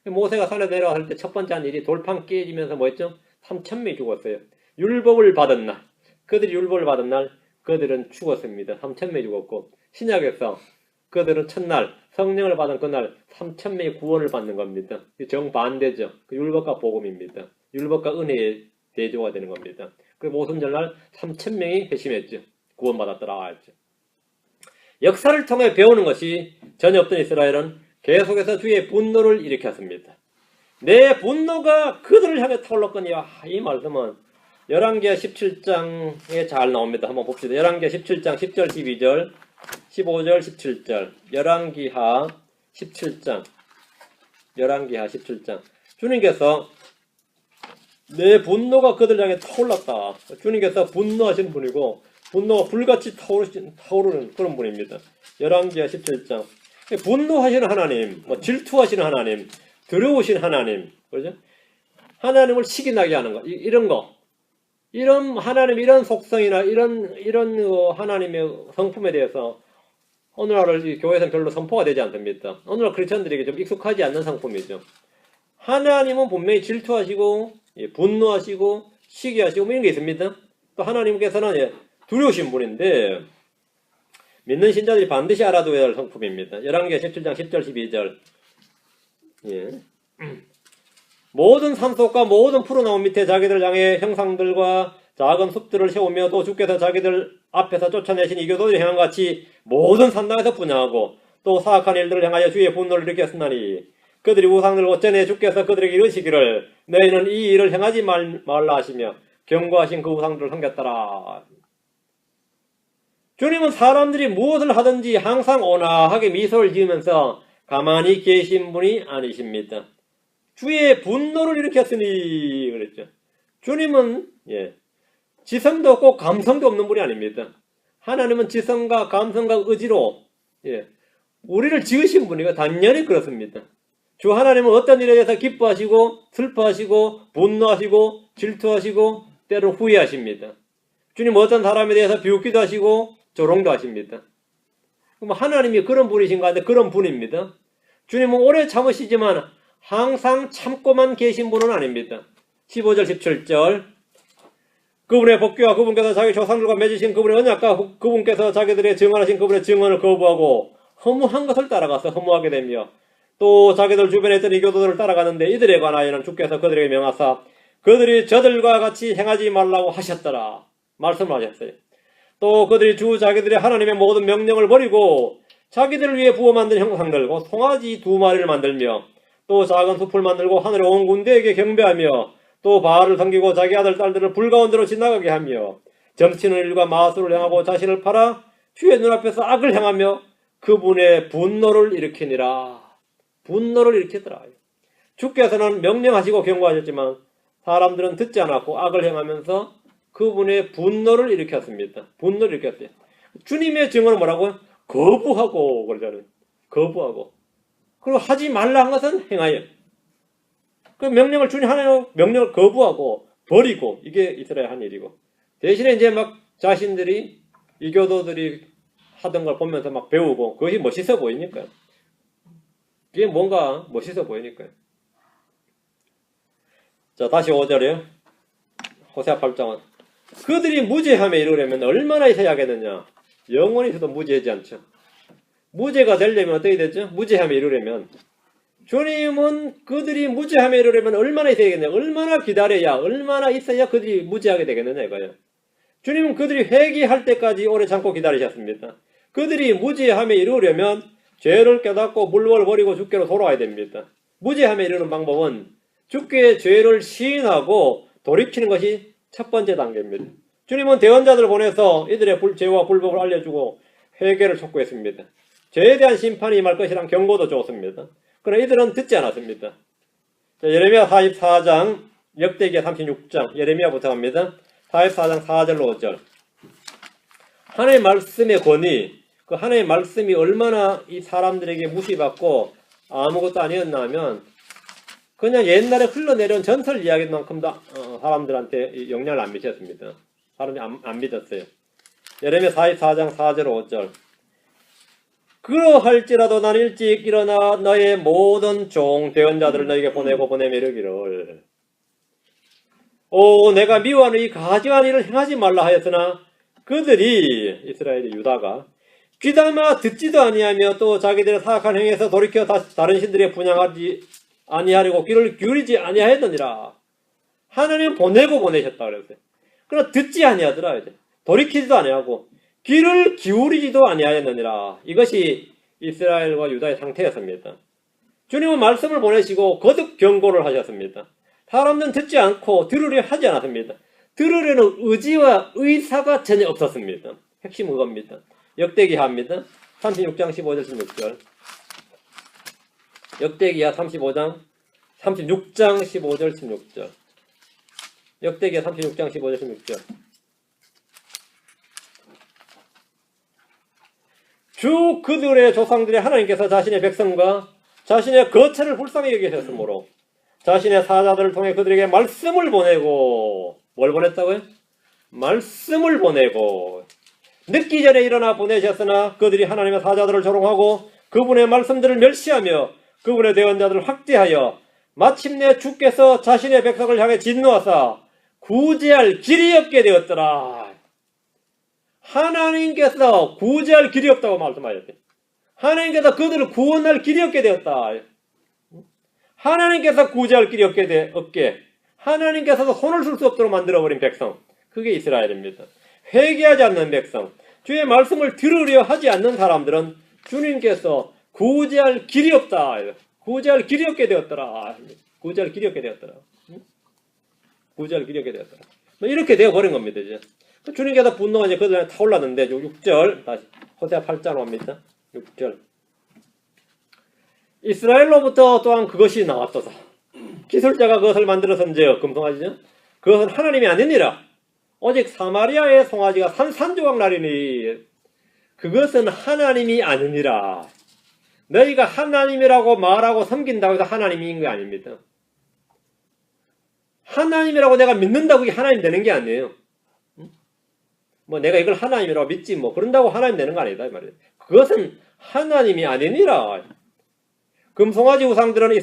모세가 산에 내려갈 때 첫 번째 한 일이 돌판 깨지면서 뭐였죠? 3,000명이 죽었어요. 율법을 받은 날, 그들이 율법을 받은 날 그들은 죽었습니다. 3,000명이 죽었고 신약에서 그들은 첫날 성령을 받은 그날 3,000명이 구원을 받는 겁니다. 정반대죠. 그 율법과 복음입니다. 율법과 은혜의 대조가 되는 겁니다. 그 모순절날 3,000명이 회심했죠. 구원받았더라 했죠. 역사를 통해 배우는 것이 전혀 없던 이스라엘은 계속해서 주의 분노를 일으켰습니다. 내 분노가 그들을 향해 타올랐거니와. 이 말씀은 열왕기하 17장에 잘 나옵니다. 한번 봅시다. 열왕기하 17장 10절 12절 15절 17절 열왕기하 17장 주님께서 내 분노가 그들 향해 타올랐다. 주님께서 분노하시는 분이고 분노가 불같이 타오르는 그런 분입니다. 열왕기하 17장 분노하시는 하나님, 질투하시는 하나님, 두려우신 하나님, 그렇죠? 하나님을 시기나게 하는 거, 이런 거, 이런 하나님 이런 속성이나 이런 하나님의 성품에 대해서 오늘날 교회에서는 별로 선포가 되지 않습니다. 오늘날 크리스천들에게 좀 익숙하지 않는 성품이죠. 하나님은 분명히 질투하시고 분노하시고 시기하시고 이런 게 있습니다. 또 하나님께서는 두려우신 분인데 믿는 신자들이 반드시 알아둬야 할 성품입니다. 열왕기하 17장 10절 12절 모든 산속과 모든 푸르나무 밑에 자기들 향해 형상들과 작은 숲들을 세우며 또 주께서 자기들 앞에서 쫓아내신 이교도들이 행한 같이 모든 산당에서 분양하고 또 사악한 일들을 향하여 주의 분노를 일으켰으나니 그들이 우상들을 어쩌내 주께서 그들에게 이르시기를 너희는 이 일을 행하지 말라 하시며 경고하신 그 우상들을 섬겼더라. 주님은 사람들이 무엇을 하든지 항상 온화하게 미소를 지으면서 가만히 계신 분이 아니십니다. 주의 분노를 일으켰으니 그랬죠. 주님은 지성도 없고 감성도 없는 분이 아닙니다. 하나님은 지성과 감성과 의지로 우리를 지으신 분이고 당연히 그렇습니다. 주 하나님은 어떤 일에 대해서 기뻐하시고 슬퍼하시고 분노하시고 질투하시고 때로 후회하십니다. 주님 어떤 사람에 대해서 비웃기도 하시고 조롱도 하십니다. 그럼 하나님이 그런 분이신가 하는데 그런 분입니다. 주님은 오래 참으시지만 항상 참고만 계신 분은 아닙니다. 15절 17절 그분의 복귀와 그분께서 자기 조상들과 맺으신 그분의 언약과 그분께서 자기들의 증언하신 그분의 증언을 거부하고 허무한 것을 따라가서 허무하게 되며 또 자기들 주변에 있던 이교도들을 따라가는데 이들에 관하여는 주께서 그들에게 명하사 그들이 저들과 같이 행하지 말라고 하셨더라 말씀을 하셨어요. 또 그들이 자기들의 하나님의 모든 명령을 버리고 자기들을 위해 부어 만든 형상들 송아지 2마리를 만들며 또 작은 숲을 만들고 하늘의 온 군대에게 경배하며 또 바알을 섬기고 자기 아들 딸들을 불 가운데로 지나가게 하며 점치는 일과 마술을 행하고 자신을 팔아 주의 눈앞에서 악을 행하며 그분의 분노를 일으키니라. 분노를 일으키더라. 주께서는 명령하시고 경고하셨지만 사람들은 듣지 않았고 악을 행하면서 그분의 분노를 일으켰습니다. 분노를 일으켰어요. 주님의 증언은 뭐라고요? 거부하고 그러잖아요. 거부하고. 그리고 하지 말라 한 것은 행하여. 그 명령을 주님 하나님 명령을 거부하고 버리고 이게 이스라엘 한 일이고 대신에 이제 막 자신들이 이교도들이 하던 걸 보면서 막 배우고 그것이 멋있어 보이니까요. 이게 뭔가 멋있어 보이니까요. 자 다시 5절이요. 호세아 8장은 그들이 무죄함에 이르려면 얼마나 있어야 하겠느냐. 영원히 있어도 무죄하지 않죠. 무죄가 되려면 어떻게 되죠? 무죄함에 이르려면 주님은 그들이 무죄함에 이르려면 얼마나 있어야 되겠냐. 얼마나 기다려야 얼마나 있어야 그들이 무죄하게 되겠느냐 이거예요. 주님은 그들이 회개할 때까지 오래 참고 기다리셨습니다. 그들이 무죄함에 이르려면 죄를 깨닫고 물을 버리고 주께로 돌아와야 됩니다. 무죄함에 이르는 방법은 주께 죄를 시인하고 돌이키는 것이 첫 번째 단계입니다. 주님은 대언자들을 보내서 이들의 죄와 불법을 알려주고 회개를 촉구했습니다. 죄에 대한 심판이 임할 것이란 경고도 줬습니다. 그러나 이들은 듣지 않았습니다. 자, 예레미야 44장, 역대기야 36장, 예레미야부터 갑니다. 44장 4절로 5절. 하나님의 말씀의 권위, 그 하나님의 말씀이 얼마나 이 사람들에게 무시받고 아무것도 아니었나 하면 그냥 옛날에 흘러내려온 전설 이야기만큼도 사람들한테 영향을 안 미쳤습니다. 사람들이 안 믿었어요. 예레미야 44장 4절 5절. 그러할지라도 난 일찍 일어나 너의 모든 종 대언자들을 너에게 보내고 보내며 이르기를 내가 미워하는 이 가증한 일을 행하지 말라 하였으나 그들이 이스라엘의 유다가 귀담아 듣지도 아니하며 또 자기들의 사악한 행에서 돌이켜 다른 신들에 분향하지 아니하려고 귀를 기울이지 아니하였느니라. 하나님 보내고 보내셨다 그랬어요. 그러나 듣지 아니하더라. 이제 돌이키지도 아니하고 귀를 기울이지도 아니하였느니라. 이것이 이스라엘과 유다의 상태였습니다. 주님은 말씀을 보내시고 거듭 경고를 하셨습니다. 사람들은 듣지 않고 들으려 하지 않았습니다. 들으려는 의지와 의사가 전혀 없었습니다. 핵심은 그겁니다. 역대기하입니다. 36장 15절 16절. 역대기하 36장 15절 16절. 역대기하 36장 15절 16절. 주 그들의 조상들의 하나님께서 자신의 백성과 자신의 거처를 불쌍히 여기셨으므로 자신의 사자들을 통해 그들에게 말씀을 보내고 뭘 보냈다고요? 말씀을 보내고 늦기 전에 일어나 보내셨으나 그들이 하나님의 사자들을 조롱하고 그분의 말씀들을 멸시하며 그분의 대언자들을 학대하여 마침내 주께서 자신의 백성을 향해 진노하사 구제할 길이 없게 되었더라. 하나님께서 구제할 길이 없다고 말씀하셨대요. 하나님께서 그들을 구원할 길이 없게 되었다. 하나님께서 구제할 길이 없게 하나님께서도 손을 쓸 수 없도록 만들어버린 백성, 그게 이스라엘입니다. 회개하지 않는 백성, 주의 말씀을 들으려 하지 않는 사람들은 주님께서 구제할 길이 없다. 구제할 길이 없게 되었더라. 구제할 길이 없게 되었더라. 구제할 길이 없게 되었더라. 이렇게 되어버린 겁니다. 이제 주님께서 분노가 이제 그들한테 타올랐는데 6절 다시 호세아 8장 옵니다. 6절. 이스라엘로부터 또한 그것이 나왔도다. 기술자가 그것을 만들어선즉 금송아지죠. 그것은 하나님이 아니니라. 오직 사마리아의 송아지가 산산조각 나리니 그것은 하나님이 아니니라. 너희가 하나님이라고 말하고 섬긴다고 해서 하나님인 게 아닙니다. 하나님이라고 내가 믿는다고 이게 하나님 되는 게 아니에요. 뭐 내가 이걸 하나님이라고 믿지 뭐 그런다고 하나님 되는 거 아니다 이 말이에요. 그것은 하나님이 아니니라. 금송아지 우상들은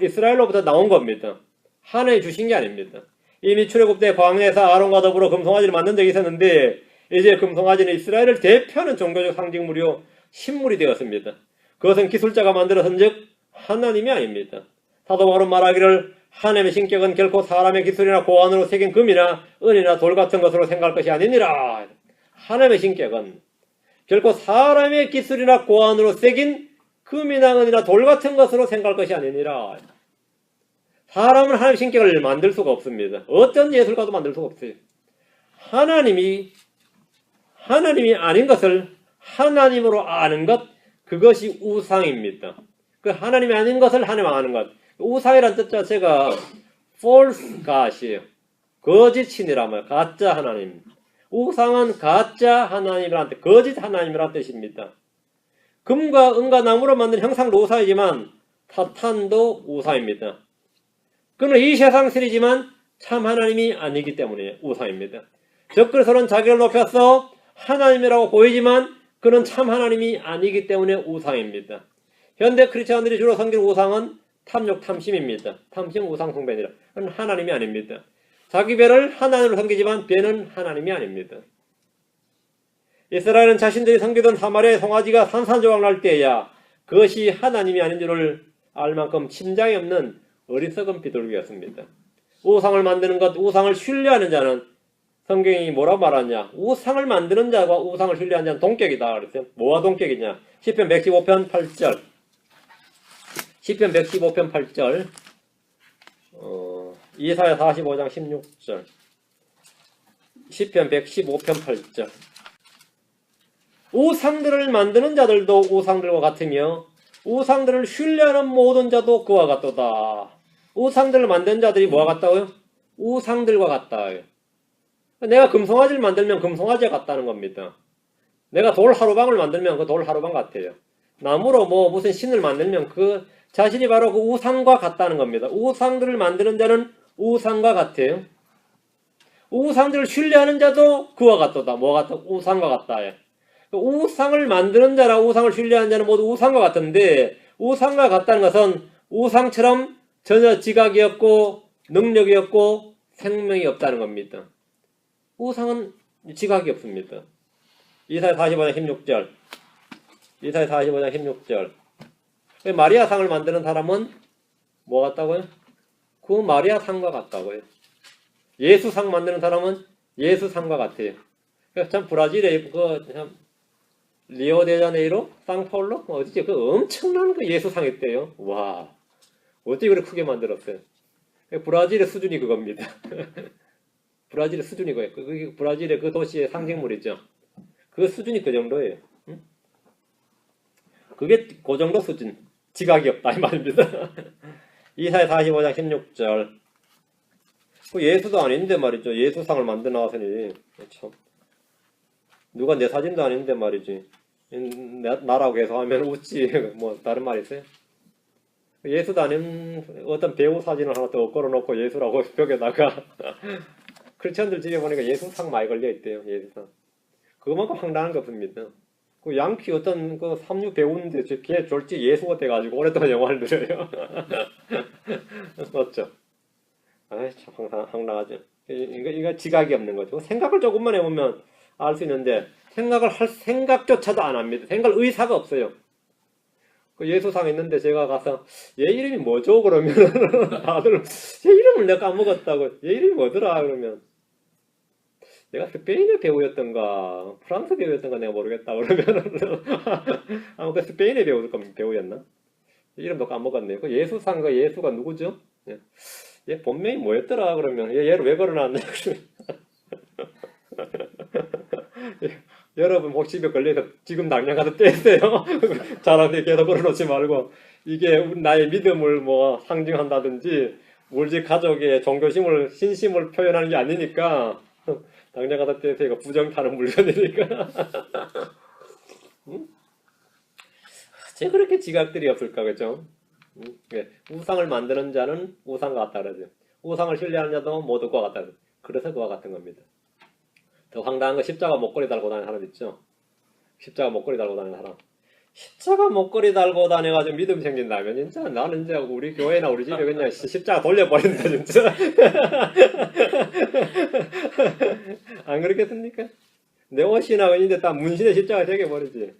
이스라엘로부터 나온 겁니다. 하나님이 주신 게 아닙니다. 이미 출애굽 때 광야에서 아론과 더불어 금송아지를 만든 적이 있었는데 이제 금송아지는 이스라엘을 대표하는 종교적 상징물이요 신물이 되었습니다. 그것은 기술자가 만들어선즉 하나님이 아닙니다. 사도 바울은 말하기를 하나님의 신격은 결코 사람의 기술이나 고안으로 새긴 금이나 은이나 돌 같은 것으로 생각할 것이 아니니라. 하나님의 신격은 결코 사람의 기술이나 고안으로 새긴 금이나 은이나 돌 같은 것으로 생각할 것이 아니니라. 사람은 하나님의 신격을 만들 수가 없습니다. 어떤 예술가도 만들 수가 없어요. 하나님이 아닌 것을 하나님으로 아는 것, 그것이 우상입니다. 그 하나님이 아닌 것을 하나님 아는 것. 우상이라는 뜻 자체가 false god이에요. 거짓신이라 말이에요. 가짜 하나님. 우상은 가짜 하나님이라는 뜻, 거짓 하나님이라는 뜻입니다. 금과 은과 나무로 만든 형상도 우상이지만 사탄도 우상입니다. 그는 이 세상 신이지만 참 하나님이 아니기 때문에 우상입니다. 적그리스도는 자기를 높여서 하나님이라고 보이지만 그는 참 하나님이 아니기 때문에 우상입니다. 현대 크리스천들이 주로 섬기는 우상은 탐욕, 탐심입니다. 탐심, 우상 숭배니라. 그건 하나님이 아닙니다. 자기 배를 하나님으로 섬기지만 배는 하나님이 아닙니다. 이스라엘은 자신들이 섬기던 사마리아의 송아지가 산산조각 날 때야 그것이 하나님이 아닌 줄을 알 만큼 심장이 없는 어리석은 비둘기였습니다. 우상을 만드는 것, 우상을 신뢰하는 자는 성경이 뭐라고 말하냐? 우상을 만드는 자와 우상을 신뢰하는 자는 동격이다. 그랬어요. 뭐가 동격이냐? 시편 115편 8절. 시편 115편 8절. 이사야 45장 16절. 시편 115편 8절. 우상들을 만드는 자들도 우상들과 같으며 우상들을 신뢰하는 모든 자도 그와 같도다. 우상들을 만드는 자들이 뭐와 같다고요? 우상들과 같다. 내가 금송아지를 만들면 금송아지가 같다는 겁니다. 내가 돌 하루방을 만들면 그 돌 하루방 같아요. 나무로 뭐 무슨 신을 만들면 그 자신이 바로 그 우상과 같다는 겁니다. 우상들을 만드는 자는 우상과 같아요. 우상들을 신뢰하는 자도 그와 같도다. 뭐가 같다? 우상과 같다. 우상을 만드는 자랑 우상을 신뢰하는 자는 모두 우상과 같은데 우상과 같다는 것은 우상처럼 전혀 지각이 없고 능력이 없고 생명이 없다는 겁니다. 우상은 지각이 없습니다. 이사야 45장 16절. 이사야 45장 16절. 마리아 상을 만드는 사람은 뭐 같다고요? 그 마리아 상과 같다고요. 예수 상 만드는 사람은 예수 상과 같아요. 참 브라질에 참 리오데자네이로, 상파울로 어디지? 그 엄청난 그 예수 상 있대요. 와, 어떻게 그렇게 크게 만들었어요? 브라질의 수준이 그겁니다. 브라질의 수준이 그거예요. 그게 브라질의 그 도시의 상징물이죠. 그 수준이 그 정도예요. 응? 그게 그 정도 수준. 지각이 없다 이 말입니다. 이사야 45장 16절. 그 예수도 아닌데 말이죠. 예수상을 만들어 나왔으니 참 누가 내 사진도 아닌데 말이지. 나라고 해서 하면 웃지. 뭐 다른 말 있어요? 예수도 아닌 어떤 배우 사진을 하나 더 걸어놓고 예수라고 벽에다가 크리스천들 집에 보니까 예수상 많이 걸려있대요. 예수상. 그만큼 황당한 거 없습니다. 그 양키 어떤 그 삼류 배우인데 걔 졸지 예수가 돼가지고 오랫동안 영화를 들어요. 맞죠? 아이 참 황당하죠. 이거 지각이 없는 거죠. 생각을 조금만 해보면 알 수 있는데 생각을 할 생각조차도 안 합니다. 생각할 의사가 없어요. 그 예수상 있는데 제가 가서 얘 이름이 뭐죠? 그러면 다들 얘 이름을 내가 까먹었다고. 얘 이름이 뭐더라? 그러면 내가 스페인의 배우였던가 프랑스 배우였던가 내가 모르겠다. 그러면 아마 그 스페인의 배우였나? 이름도 까먹었네요. 그 예수상 그 예수가 누구죠? 얘 본명이 뭐였더라? 그러면 얘를 왜 걸어놨냐? 여러분 혹시 집에 걸려서 지금 당장 가서 떼세요. 자라한테 계속 걸어놓지 말고 이게 나의 믿음을 뭐 상징한다든지 우리 집 가족의 종교심을 신심을 표현하는 게 아니니까 당장 가서 떼세요. 이거 부정 타는 물건이니까. 제 그렇게 지각들이 없을까 그죠? 우상을 만드는 자는 우상과 같다 그러죠. 우상을 신뢰하는 자도 모두 그와 같다. 그래서 그와 같은 겁니다. 더 황당한 거 십자가 목걸이 달고 다니는 사람 있죠? 십자가 목걸이 달고 다니는 사람. 십자가 목걸이 달고 다녀가지고 믿음 생긴다면 진짜 나는 이제 우리 교회나 우리 집에 그냥 십자가 돌려버린다 진짜. 안 그렇겠습니까? 내 옷이나 있는데 다 문신의 십자가 새겨버리지.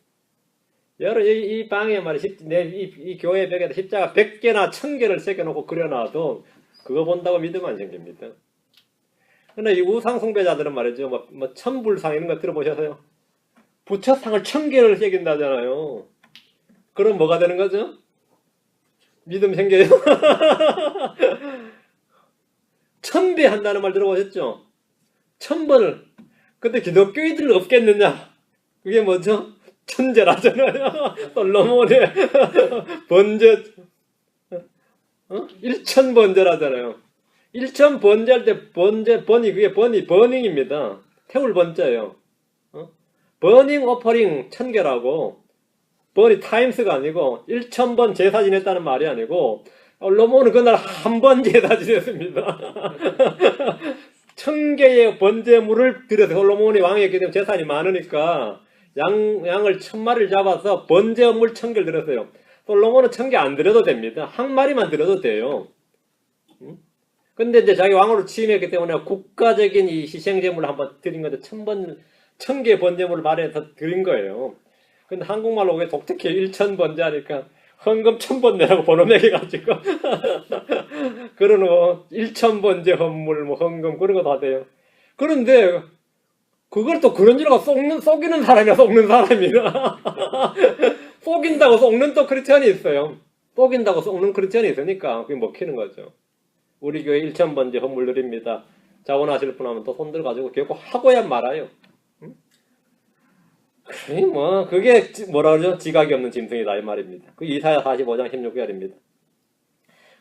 여러분 이 방에 말이야 이 교회 벽에다 십자가 100개나 1000개를 새겨놓고 그려놔도 그거 본다고 믿음 안 생깁니다. 근데 이 우상 숭배자들은 말이죠. 뭐 천불상 이런 거 들어보셨어요? 부처상을 1000개를 새긴다잖아요. 그럼 뭐가 되는 거죠? 믿음 생겨요? 천배 한다는 말 들어보셨죠? 1000번을. 근데 기독교인들 없겠느냐? 그게 뭐죠? 천재라잖아요. 솔로몬의 번제 1000번제라잖아요. 1000번제할 때 번이 그게 버닝입니다. 태울 번자예요. 버닝 오퍼링 1000개라고 번이 타임스가 아니고 1000번 제사 지냈다는 말이 아니고 솔로몬은 그날 한 번 제사 지냈습니다. 1000개의 번제물을 드려서 솔로몬이 왕이었기 때문에 재산이 많으니까 양을 1000마리를 잡아서 번제물 1000개를 드렸어요. 솔로몬은 1000개 안 드려도 됩니다. 한 마리만 드려도 돼요. 근데 이제 자기 왕으로 취임했기 때문에 국가적인 이 희생제물을 한번 드린 건데 1000개 번제물을 발해서 드린 거예요. 근데 한국말로 왜 독특해 1000번제 하니까 헌금 1000번 내라고 번호 매겨가지고 그런 1000번제 헌물 뭐 헌금 그런 거 다 돼요. 그런데 그걸 또 그런 줄 알고 속이는 사람이야 속는 사람이라 속인다고 속는 또 크리스천이 있어요. 속인다고 속는 크리스천이 있으니까 그게 먹히는 거죠. 우리 교회 1000번제 헌물 드립니다. 자원하실 분 하면 또 손들 가지고 결국 하고야 말아요. 그게 뭐라 그러죠? 지각이 없는 짐승이다 이 말입니다. 그 이사야 45장 16절입니다.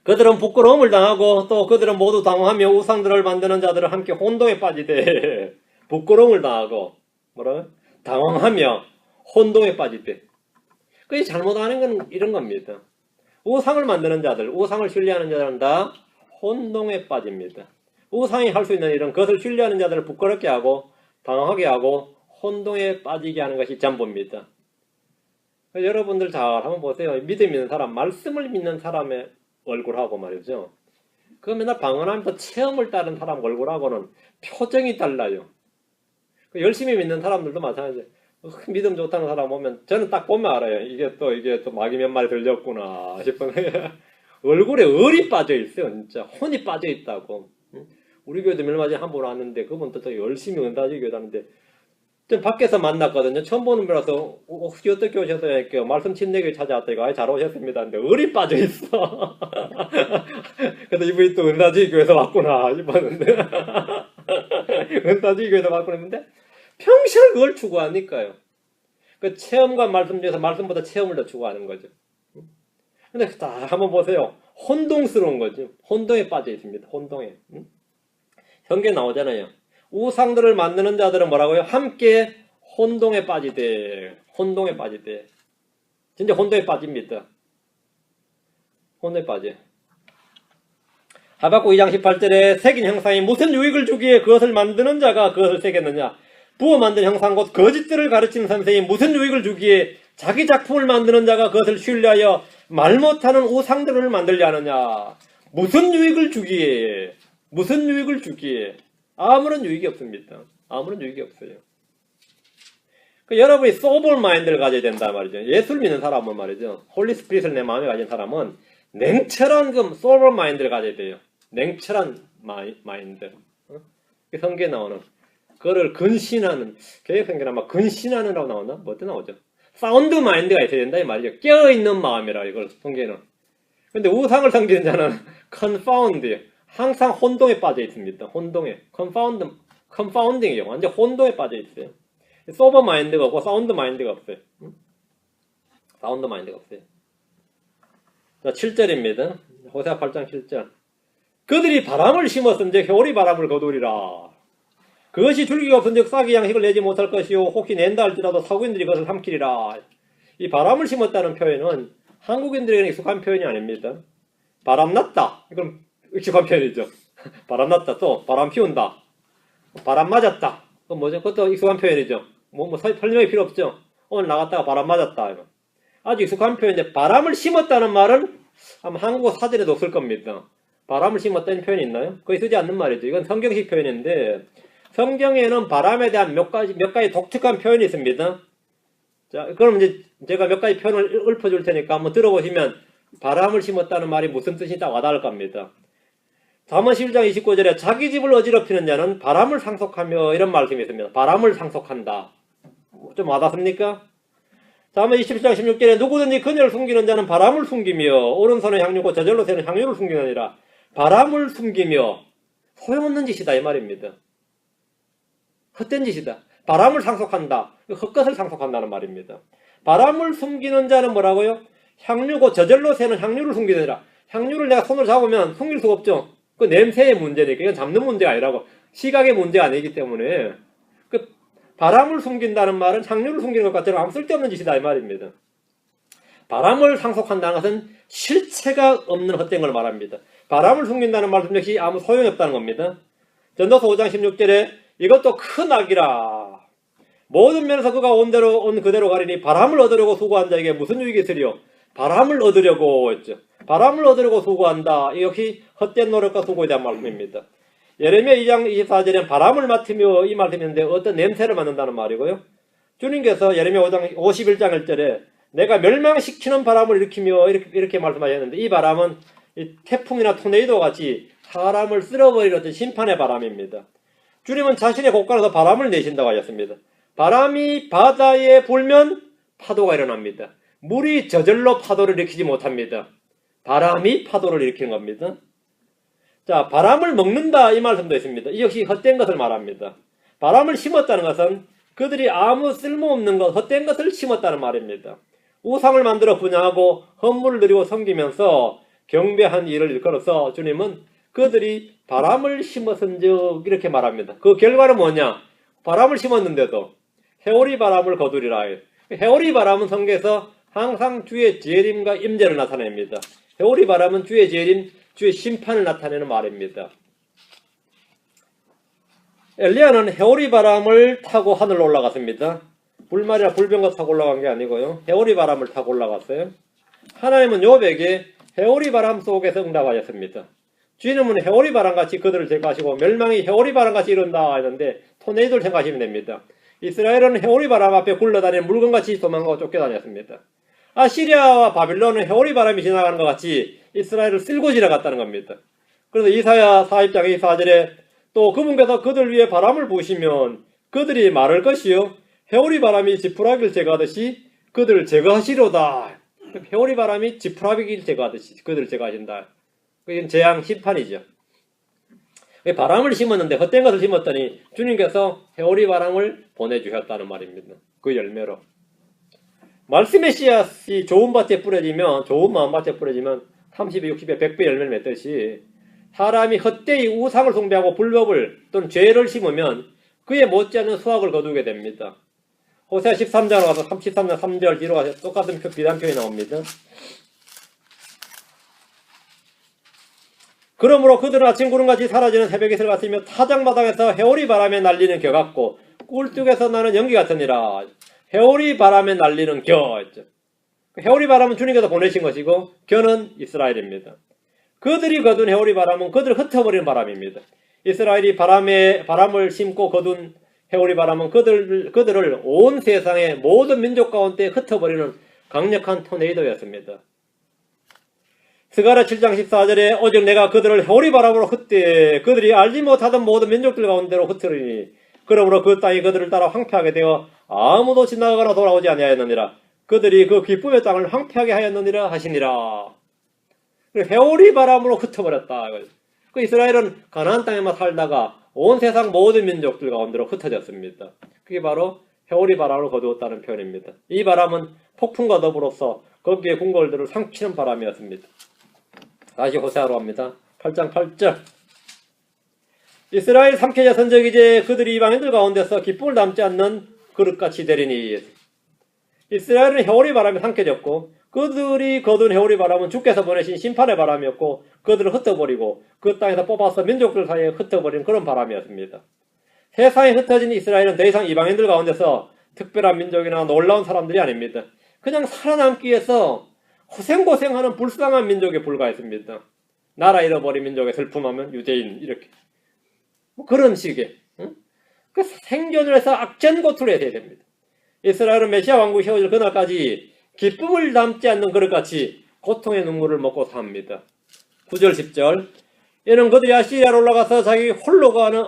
그들은 부끄러움을 당하고 또 그들은 모두 당황하며 우상들을 만드는 자들은 함께 혼동에 빠지되 부끄러움을 당하고 뭐라고요? 당황하며 혼동에 빠지되 그게 잘못하는 건 이런 겁니다. 우상을 만드는 자들, 우상을 신뢰하는 자들은 다 혼동에 빠집니다. 우상이 할 수 있는 일은 그것을 신뢰하는 자들을 부끄럽게 하고 당황하게 하고 혼동에 빠지게 하는 것이 전부입니다. 여러분들 잘 한번 보세요. 믿음 있는 사람, 말씀을 믿는 사람의 얼굴하고 말이죠. 그 맨날 방언하면서 체험을 따른 사람 얼굴하고는 표정이 달라요. 열심히 믿는 사람들도 마찬가지예요. 믿음 좋다는 사람 보면 저는 딱 보면 알아요. 이게 또 마귀 몇 마리 들렸구나 싶은 얼굴에 얼이 빠져 있어요. 진짜 혼이 빠져 있다고. 우리 교회도 얼마 전에 한 분 왔는데 그분도 또 열심히 은사지 교회 다니는데 좀 밖에서 만났거든요. 처음 보는 분이라서 혹시 어떻게 오셨어요? 이렇게 말씀 침례교회 찾아왔더니 아이 잘 오셨습니다. 근데 얼이 빠져 있어. 그래서 이분이 또 은사지 교회에서 왔구나 싶었는데 은사지 교회에서 왔구나 했는데 평생 그걸 추구하니까요. 그 체험과 말씀 중에서 말씀보다 체험을 더 추구하는 거죠. 근데 다 한번 보세요. 혼동스러운 거죠. 혼동에 빠져 있습니다. 혼동에. 성경에 나오잖아요. 우상들을 만드는 자들은 뭐라고요? 함께 혼동에 빠지되 혼동에 빠지되 진짜 혼동에 빠집니다. 혼동에 빠져. 하박국 2장 18절에 새긴 형상이 무슨 유익을 주기에 그것을 만드는 자가 그것을 새겼느냐. 부어 만든 형상 곧 거짓들을 가르치는 선생이 무슨 유익을 주기에 자기 작품을 만드는 자가 그것을 신뢰하여 말 못하는 우상들을 만들려 하느냐. 무슨 유익을 주기에 무슨 유익을 주기에 아무런 유익이 없습니다. 아무런 유익이 없어요. 여러분이 소볼 마인드를 가져야 된다 말이죠. 예수를 믿는 사람은 말이죠. 홀리 스피릿을 내 마음에 가진 사람은 냉철한 소볼 마인드를 가져야 돼요. 냉철한 마인드. 성경에 나오는 그거를 근신하는 개혁성경에 아마 근신하는라고 나오나? 뭐 어떻게 나오죠? 사운드 마인드가 있어야 된다 이 말이죠. 깨어있는 마음이라 이걸 성경에는. 근데 우상을 섬기는 자는 confound 항상 혼동에 빠져 있습니다. 혼동에. confounding이요. 완전 혼동에 빠져 있어요. 소버 마인드가 없고 사운드 마인드가 없어요. 사운드 마인드가 없어요. 자, 7절입니다. 호세아 8장 7절. 그들이 바람을 심었은즉 겨울이 바람을 거두리라. 그것이 줄기가 없은즉 싹이 양식을 내지 못할 것이요 혹시 낸다 할지라도 사구인들이 그것을 삼키리라. 이 바람을 심었다는 표현은 한국인들에게는 익숙한 표현이 아닙니다. 바람 났다. 이건 익숙한 표현이죠. 바람 났다. 또 바람 피운다. 바람 맞았다. 그건 뭐죠? 그것도 익숙한 표현이죠. 설명이 필요 없죠. 오늘 나갔다가 바람 맞았다. 아주 익숙한 표현인데 바람을 심었다는 말은 아마 한국어 사전에도 없을 겁니다. 바람을 심었다는 표현이 있나요? 거의 쓰지 않는 말이죠. 이건 성경식 표현인데 성경에는 바람에 대한 몇 가지 독특한 표현이 있습니다. 자, 그럼 이제 제가 몇 가지 표현을 읊어줄 테니까 한번 들어보시면 바람을 심었다는 말이 무슨 뜻인지 딱 와닿을 겁니다. 잠언 11장 29절에 자기 집을 어지럽히는 자는 바람을 상속하며 이런 말씀이 있습니다. 바람을 상속한다. 좀 와닿습니까? 잠언 27장 16절에 누구든지 그녀를 숨기는 자는 바람을 숨기며 오른손에 향유고 저절로 새는 향유를 숨기느니라. 바람을 숨기며 소용없는 짓이다 이 말입니다. 헛된 짓이다. 바람을 상속한다. 헛것을 상속한다는 말입니다. 바람을 숨기는 자는 뭐라고요? 향유고 저절로 새는 향유를 숨기느니라. 향유를 내가 손으로 잡으면 숨길 수가 없죠. 그 냄새의 문제니까 이건 잡는 문제가 아니라고 시각의 문제가 아니기 때문에 그 바람을 숨긴다는 말은 향유를 숨기는 것 같아요. 아무 쓸데없는 짓이다 이 말입니다. 바람을 상속한다는 것은 실체가 없는 헛된 걸 말합니다. 바람을 숨긴다는 말씀 역시 아무 소용이 없다는 겁니다. 전도서 5장 16절에 이것도 큰 악이라. 모든 면에서 그가 온 그대로 가리니 바람을 얻으려고 수고한 자에게 무슨 유익이 있으리요. 바람을 얻으려고 했죠. 바람을 얻으려고 수고한다. 이 역시 헛된 노력과 수고에 대한 말씀입니다. 예레미야 2장 24절에는 바람을 맡으며 이 말씀인데 어떤 냄새를 맡는다는 말이고요. 주님께서 예레미야 5장 51장 1절에 내가 멸망시키는 바람을 일으키며 이렇게 말씀하셨는데 이 바람은 이 태풍이나 토네이도 같이 사람을 쓸어버리는 어떤 심판의 바람입니다. 주님은 자신의 곳간에서 바람을 내신다고 하셨습니다. 바람이 바다에 불면 파도가 일어납니다. 물이 저절로 파도를 일으키지 못합니다. 바람이 파도를 일으키는 겁니다. 자, 바람을 먹는다 이 말씀도 있습니다. 이 역시 헛된 것을 말합니다. 바람을 심었다는 것은 그들이 아무 쓸모없는 것, 헛된 것을 심었다는 말입니다. 우상을 만들어 분양하고 헌물을 드리고 섬기면서 경배한 일을 일컬어서 주님은 그들이 바람을 심었은즉 이렇게 말합니다. 그 결과는 뭐냐? 바람을 심었는데도 해오리 바람을 거두리라. 해오리 바람은 성경에서 항상 주의 재림과 임재를 나타냅니다. 해오리 바람은 주의 재림, 주의 심판을 나타내는 말입니다. 엘리야는 해오리 바람을 타고 하늘로 올라갔습니다. 불말이나 불병거 타고 올라간 게 아니고요. 해오리 바람을 타고 올라갔어요. 하나님은 욥에게 해오리 바람 속에서 응답하셨습니다. 주님은 해오리 바람같이 그들을 제거하시고 멸망이 해오리 바람같이 이른다 하는데 토네이도를 생각하시면 됩니다. 이스라엘은 해오리 바람 앞에 굴러다니는 물건같이 도망가고 쫓겨다녔습니다. 아시리아와 바빌론은 해오리 바람이 지나가는 것 같이 이스라엘을 쓸고 지나갔다는 겁니다. 그래서 이사야 40장 24절에 또 그분께서 그들 위에 바람을 부으시면 그들이 말할 것이요 해오리 바람이 지푸라기를 제거하듯이 그들을 제거하시로다. 해오리 바람이 지푸라기를 제거하듯이 그들을 제거하신다. 이건 재앙 심판이죠. 바람을 심었는데 헛된 것을 심었더니 주님께서 해오리 바람을 보내주셨다는 말입니다. 그 열매로. 말씀의 씨앗이 좋은 밭에 뿌려지면, 좋은 마음밭에 뿌려지면 30배, 60배, 100배 열매를 맺듯이 사람이 헛되이 우상을 숭배하고 불법을 또는 죄를 심으면 그에 못지않은 수확을 거두게 됩니다. 호세아 13장으로 가서 33장 3절 뒤로 가서 똑같은 비단표현이 나옵니다. 그러므로 그들은 아침 구름같이 사라지는 새벽 이슬 같으며 타작마당에서 해오리 바람에 날리는 겨 같고 꿀뚝에서 나는 연기 같으니라. 해오리 바람에 날리는 겨 했죠. 해오리 바람은 주님께서 보내신 것이고 겨는 이스라엘입니다. 그들이 거둔 해오리 바람은 그들을 흩어버리는 바람입니다. 이스라엘이 바람을 심고 거둔 해오리 바람은 그들을 온 세상의 모든 민족 가운데 흩어버리는 강력한 토네이도였습니다. 스가랴 7장 14절에 오직 내가 그들을 해오리 바람으로 흩대 그들이 알지 못하던 모든 민족들 가운데로 흩으리니 그러므로 그 땅이 그들을 따라 황폐하게 되어 아무도 지나가거나 돌아오지 아니하였느니라. 그들이 그 기쁨의 땅을 황폐하게 하였느니라 하시니라. 해오리 바람으로 흩어버렸다. 그 이스라엘은 가나안 땅에만 살다가 온 세상 모든 민족들 가운데로 흩어졌습니다. 그게 바로 해오리 바람을 거두었다는 표현입니다. 이 바람은 폭풍과 더불어서 거기에 궁궐들을 상치는 바람이었습니다. 다시 호세아로 갑니다. 8장 8절 이스라엘 삼켜자 선적이 이제 그들이 이방인들 가운데서 기쁨을 담지 않는 그릇같이 되리니. 이스라엘은 해오리 바람에 삼켜졌고 그들이 거둔 해오리 바람은 주께서 보내신 심판의 바람이었고 그들을 흩어버리고 그 땅에서 뽑아서 민족들 사이에 흩어버린 그런 바람이었습니다. 세상에 흩어진 이스라엘은 더 이상 이방인들 가운데서 특별한 민족이나 놀라운 사람들이 아닙니다. 그냥 살아남기 위해서 고생고생하는 불쌍한 민족에 불과했습니다. 나라 잃어버린 민족에 슬픔하면 유대인 이렇게 뭐 그런 식의 그 생존을 해서 악전고투를 해야 됩니다. 이스라엘은 메시아 왕국이 세워질 그날까지 기쁨을 담지 않는 그릇같이 고통의 눈물을 먹고 삽니다. 9절 10절 이는 그들이 아시리아로 올라가서 자기 홀로 가는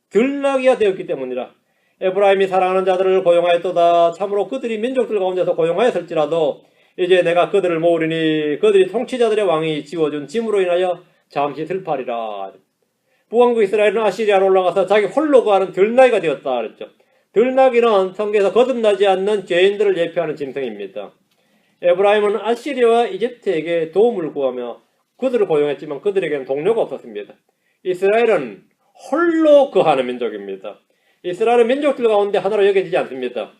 들나귀가 되었기 때문이라. 에브라임이 사랑하는 자들을 고용하였도다. 참으로 그들이 민족들 가운데서 고용하였을지라도 이제 내가 그들을 모으리니 그들이 통치자들의 왕이 지워준 짐으로 인하여 잠시 슬퍼하리라. 북왕국 이스라엘은 아시리아로 올라가서 자기 홀로 가는 들나귀가 되었다 그랬죠. 들나귀는 성경에서 거듭나지 않는 죄인들을 예표하는 짐승입니다. 에브라임은 아시리아와 이집트에게 도움을 구하며 그들을 고용했지만 그들에게는 동료가 없었습니다. 이스라엘은 홀로 거하는 민족입니다. 이스라엘은 민족들 가운데 하나로 여겨지지 않습니다.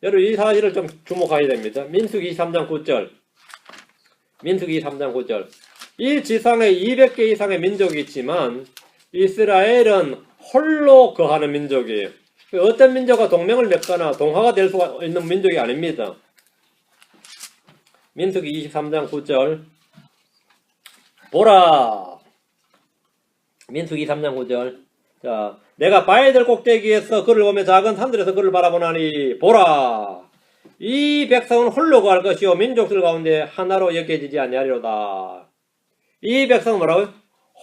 여러분 이 사실을 좀 주목해야 됩니다. 민수기 23장 9절 민수기 3장 9절. 이 지상에 200개 이상의 민족이 있지만 이스라엘은 홀로 거하는 민족이에요. 어떤 민족과 동맹을 맺거나 동화가 될 수 있는 민족이 아닙니다. 민수기 23장 9절. 보라. 민수기 3장 9절. 자, 내가 바위들 꼭대기에서 그를 보며 작은 산들에서 그를 바라보나니 보라. 이 백성은 홀로 거할 것이요 민족들 가운데 하나로 여겨지지 아니하리로다. 이 백성은 뭐라고요?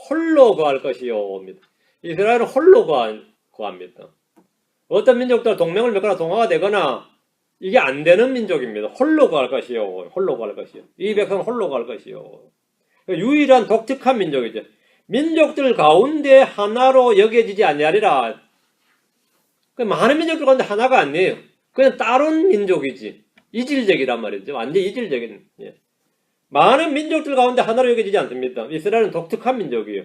홀로 거할 것이요. 이스라엘은 홀로 거합니다. 어떤 민족들 동맹을 맺거나 동화가 되거나 이게 안 되는 민족입니다. 홀로 거할 것이요. 홀로 거할 것이요. 이 백성은 홀로 거할 것이요. 유일한 독특한 민족이죠. 민족들 가운데 하나로 여겨지지 아니하리라. 많은 민족들 가운데 하나가 아니에요. 그냥 다른 민족이지. 이질적이란 말이죠. 완전 이질적인. 예. 많은 민족들 가운데 하나로 여겨지지 않습니다. 이스라엘은 독특한 민족이에요.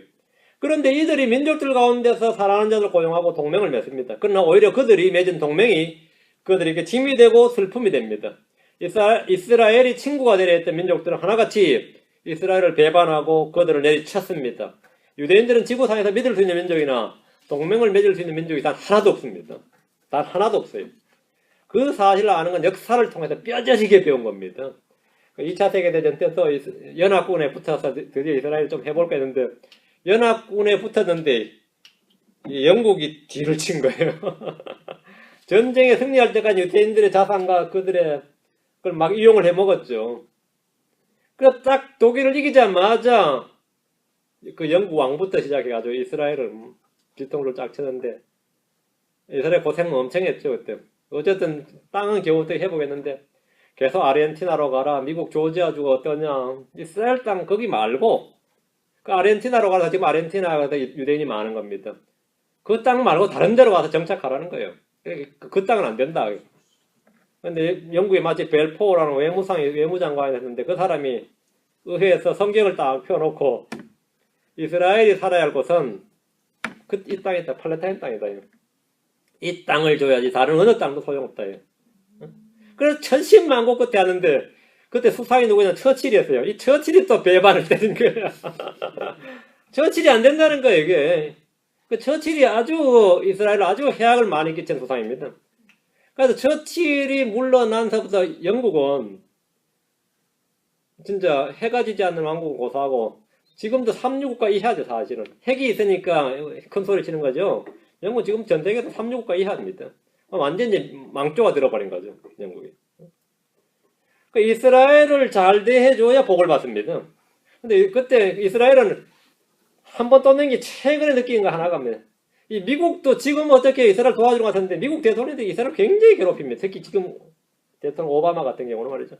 그런데 이들이 민족들 가운데서 사랑하는 자들 고용하고 동맹을 맺습니다. 그러나 오히려 그들이 맺은 동맹이 그들에게 짐이 되고 슬픔이 됩니다. 이스라엘이 친구가 되려 했던 민족들은 하나같이 이스라엘을 배반하고 그들을 내리쳤습니다. 유대인들은 지구상에서 믿을 수 있는 민족이나 동맹을 맺을 수 있는 민족이 단 하나도 없습니다. 단 하나도 없어요. 그 사실을 아는 건 역사를 통해서 뼈저리게 배운 겁니다. 2차 세계대전 때 또 연합군에 붙어서 드디어 이스라엘을 좀 해볼까 했는데 연합군에 붙었는데 영국이 뒤를 친 거예요. 전쟁에 승리할 때까지 유대인들의 자산과 그들의 그걸 막 이용을 해먹었죠. 그래서 딱 독일을 이기자마자 그 영국 왕부터 시작해가지고 이스라엘을 뒤통수를 쫙 쳤는데 이스라엘 고생 엄청 했죠 그때. 어쨌든 땅은 겨우 어떻게 회복했는데 계속 아르헨티나로 가라. 미국 조지아 주가 어떠냐. 이스라엘 땅 거기 말고 그 아르헨티나로 가서 지금 아르헨티나가 유대인이 많은 겁니다. 그 땅 말고 다른 데로 가서 정착하라는 거예요. 그 땅은 안 된다. 근데 영국에 마치 벨포어라는 외무장관이 있었는데 그 사람이 의회에서 성경을 딱 펴놓고 이스라엘이 살아야 할 곳은 이 땅이다. 팔레타인 땅이다. 이 땅을 줘야지 다른 어느 땅도 소용없다. 그래서 천신만고 끝에 하는데 그때 수상이 누구냐? 처칠이었어요. 이 처칠이 또 배반을 때린 거예요. 처칠이 안 된다는 거예요, 이게. 그 처칠이 아주 이스라엘을 아주 해악을 많이 끼친 수상입니다. 그래서 처칠이 물러난서부터 영국은 진짜 해가 지지 않는 왕국을 고사하고 지금도 삼류국가 이하죠, 사실은. 핵이 있으니까 큰 소리 치는 거죠. 영국 지금 전 세계에서 삼류국가 이하입니다. 완전히 망조가 들어버린 거죠, 영국이. 그러니까 이스라엘을 잘 대해줘야 복을 받습니다. 근데 그때 이스라엘은 한 번 떠는 게 최근에 느낀 거 하나가 합니다. 이 미국도 지금 어떻게 이스라엘 도와주러 갔었는데 미국 대통령들이 이스라엘 굉장히 괴롭힙니다. 특히 지금 대통령 오바마 같은 경우는 말이죠.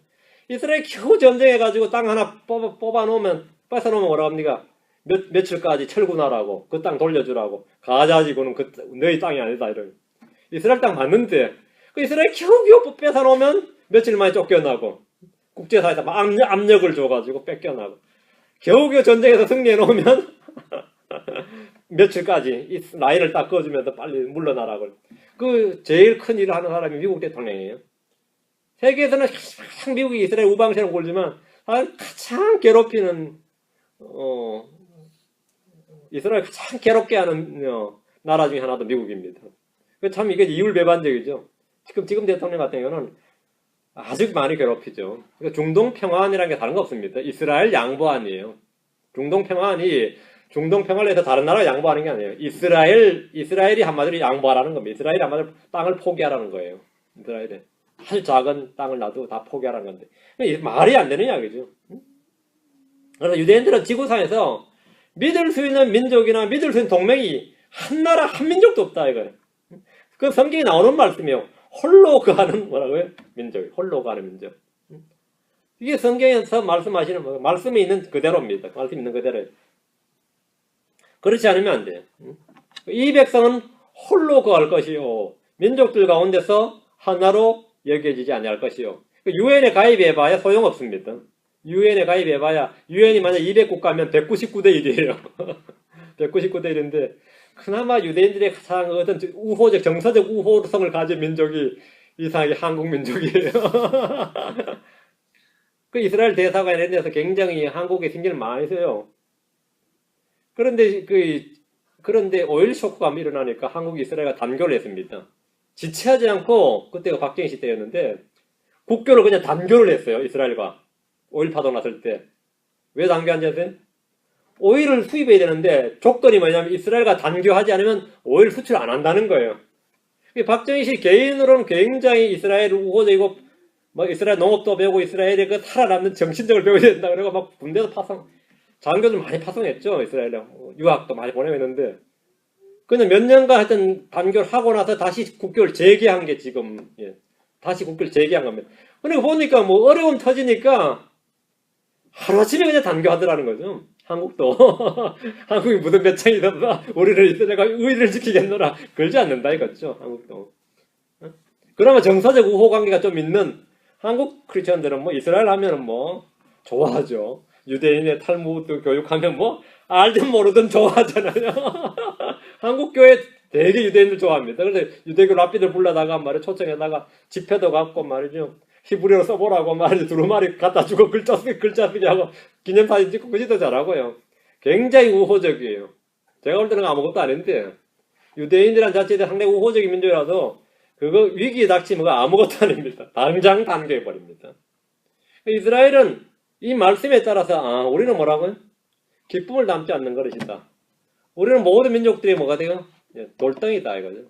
이스라엘 겨우 전쟁해가지고 땅 하나 뽑아놓으면 뺏어놓으면 뭐라 합니까? 며칠까지 철군하라고 그 땅 돌려주라고 가자지고는 너희 땅이 아니다 이런. 이스라엘 땅 맞는데 그 이스라엘 겨우 뺏어놓으면 며칠 만에 쫓겨나고 국제사회에서 막 압력을 줘가지고 뺏겨나고 겨우 전쟁에서 승리해놓으면 며칠까지 이 라인을 딱 그어주면서 빨리 물러나라고. 그 제일 큰 일을 하는 사람이 미국 대통령이에요. 세계에서는 가장 미국이 이스라엘 우방처럼 굴지만 가장 괴롭히는 이스라엘 가장 괴롭게 하는 나라 중에 하나도 미국입니다. 참 이게 이율배반적이죠. 지금 대통령 같은 경우는 아주 많이 괴롭히죠. 그러니까 중동 평화안이라는 게 다른 거 없습니다. 이스라엘 양보안이에요. 중동 평화안이 중동 평화를 해서 다른 나라가 양보하는 게 아니에요. 이스라엘이 한마디로 양보하라는 겁니다. 이스라엘이 한마디로 땅을 포기하라는 거예요. 이스라엘에 아주 작은 땅을 놔두고 다 포기하라는 건데 말이 안 되는 이야기죠. 그래서 유대인들은 지구상에서 믿을 수 있는 민족이나 믿을 수 있는 동맹이 한 나라 한 민족도 없다 이거예요. 그 성경에 나오는 말씀이에요. 홀로 거하는 뭐라고요? 민족. 홀로 거하는 민족. 이게 성경에서 말씀하시는 말씀이 있는 그대로입니다. 말씀이 있는 그대로예요. 그렇지 않으면 안 돼요. 이 백성은 홀로 거할 것이요. 민족들 가운데서 하나로 여겨지지 아니할 것이요. 유엔에 가입해봐야 소용없습니다. 유엔에 가입해봐야 유엔이 만약 200국가면 199대 1이에요. 199대 1인데 그나마 유대인들의 가장 어떤 우호적 정서적 우호성을 가진 민족이 이상하게 한국 민족이에요. 그 이스라엘 대사가 이런 데서 굉장히 한국에 신경을 많이 써요. 그런데 오일 쇼크가 일어나니까 한국이 이스라엘과 단교를 했습니다. 지체하지 않고, 그때가 박정희 시대였는데, 국교를 그냥 단교를 했어요, 이스라엘과. 오일 파동 났을 때. 왜 단교한지 아세요? 오일을 수입해야 되는데, 조건이 뭐냐면, 이스라엘과 단교하지 않으면 오일 수출 안 한다는 거예요. 박정희 씨 개인으로는 굉장히 이스라엘 우호적이고, 이스라엘 농업도 배우고, 이스라엘의 그 살아남는 정신적을 배워야 된다. 그래고 막 군대도 장교들 많이 파송했죠, 이스라엘에. 유학도 많이 보내고 있는데. 그냥 몇 년간 하여튼 단교를 하고 나서 다시 국교를 재개한 게 지금, 다시 국교를 재개한 겁니다. 그러니까 보니까 뭐 어려움 터지니까 하루아침에 그냥 단교하더라는 거죠. 한국도. 한국이 무슨 배짱이 있어서 우리를 이스라엘과 의리를 지키겠노라. 그러지 않는다 이거죠, 한국도. 그러면 정서적 우호 관계가 좀 있는 한국 크리스천들은 뭐 이스라엘 하면은 뭐 좋아하죠. 유대인의 탈무드 교육하면 뭐 알든 모르든 좋아하잖아요. 한국 교회 되게 유대인들 좋아합니다. 그래서 유대교 랍비들 불러다가 말이야 초청에다가 집회도 갖고 말이죠. 히브리어로 써보라고 말이죠. 두루마리 갖다 주고 글자 쓰기 하고 기념사진 찍고 그지도 잘하고요. 굉장히 우호적이에요. 제가 볼 때는 아무것도 아닌데 유대인이란 자체에 상당히 우호적인 민족이라서 그거 위기에 닥치면 아무것도 아닙니다. 당장 단계해버립니다. 이스라엘은 이 말씀에 따라서 우리는 뭐라고요? 기쁨을 담지 않는 것이다. 우리는 모든 민족들이 뭐가 돼요? 돌덩이다 이거죠.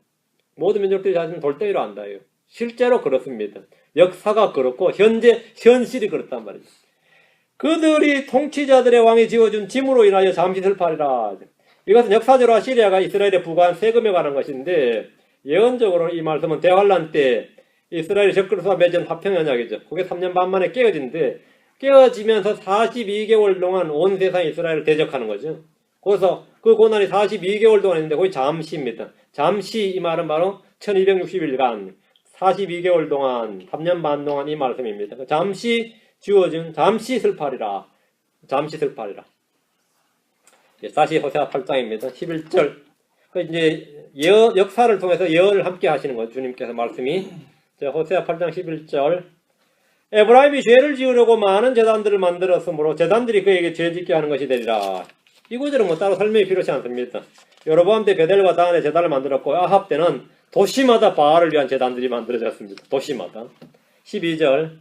모든 민족들이 자신을 돌덩이로 안다 이거. 실제로 그렇습니다. 역사가 그렇고 현실이 그렇단 말이죠. 그들이 통치자들의 왕이 지어준 짐으로 인하여 잠시 슬퍼하리라. 이것은 역사적으로 시리아가 이스라엘에 부과한 세금에 관한 것인데 예언적으로 이 말씀은 대환란 때 이스라엘이 적그리스도와 맺은 화평 언약이죠. 그게 3년 반 만에 깨어진데 깨어지면서 42개월 동안 온 세상이 이스라엘을 대적하는 거죠. 그래서 그 고난이 42개월 동안 있는데 거의 잠시입니다. 잠시 이 말은 바로 1260일간 42개월 동안 3년 반 동안 이 말씀입니다. 잠시 주어진 잠시 슬퍼하리라. 잠시 슬퍼하리라. 다시 호세아 8장입니다. 11절. 이제 역사를 통해서 예언을 함께 하시는 거죠. 주님께서 말씀이. 호세아 8장 11절. 에브라임이 죄를 지으려고 많은 제단들을 만들었으므로 제단들이 그에게 죄 짓게 하는 것이 되리라. 이 구절은 뭐 따로 설명이 필요치 않습니다. 여로보암 때 베델과 다한에 제단을 만들었고 아합 때는 도시마다 바알을 위한 제단들이 만들어졌습니다. 도시마다. 12절.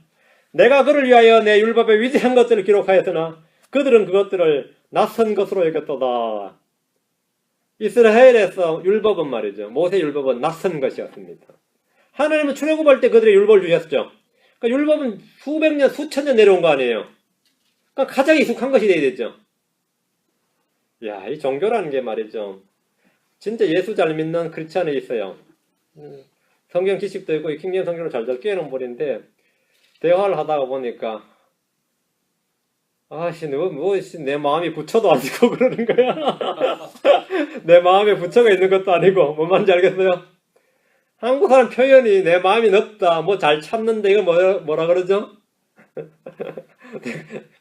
내가 그를 위하여 내 율법의 위대한 것들을 기록하였으나 그들은 그것들을 낯선 것으로 여겼도다. 이스라엘에서 율법은 말이죠. 모세 율법은 낯선 것이었습니다. 하나님은 출애굽할 때 그들의 율법을 주셨죠. 그러니까 율법은 수백 년, 수천 년 내려온 거 아니에요. 그러니까 가장 익숙한 것이 돼야 되죠. 야, 이 종교라는 게 말이죠. 진짜 예수 잘 믿는 크리스찬이 있어요. 성경 지식도 있고 킹제임 성경을 잘 깨는 분인데 대화를 하다가 보니까 내 마음이 부처도 아니고 그러는 거야. 내 마음에 부처가 있는 것도 아니고 뭔 말인지 알겠어요? 한국 사람 표현이 내 마음이 넓다, 뭐 잘 참는데 이거 뭐라 그러죠?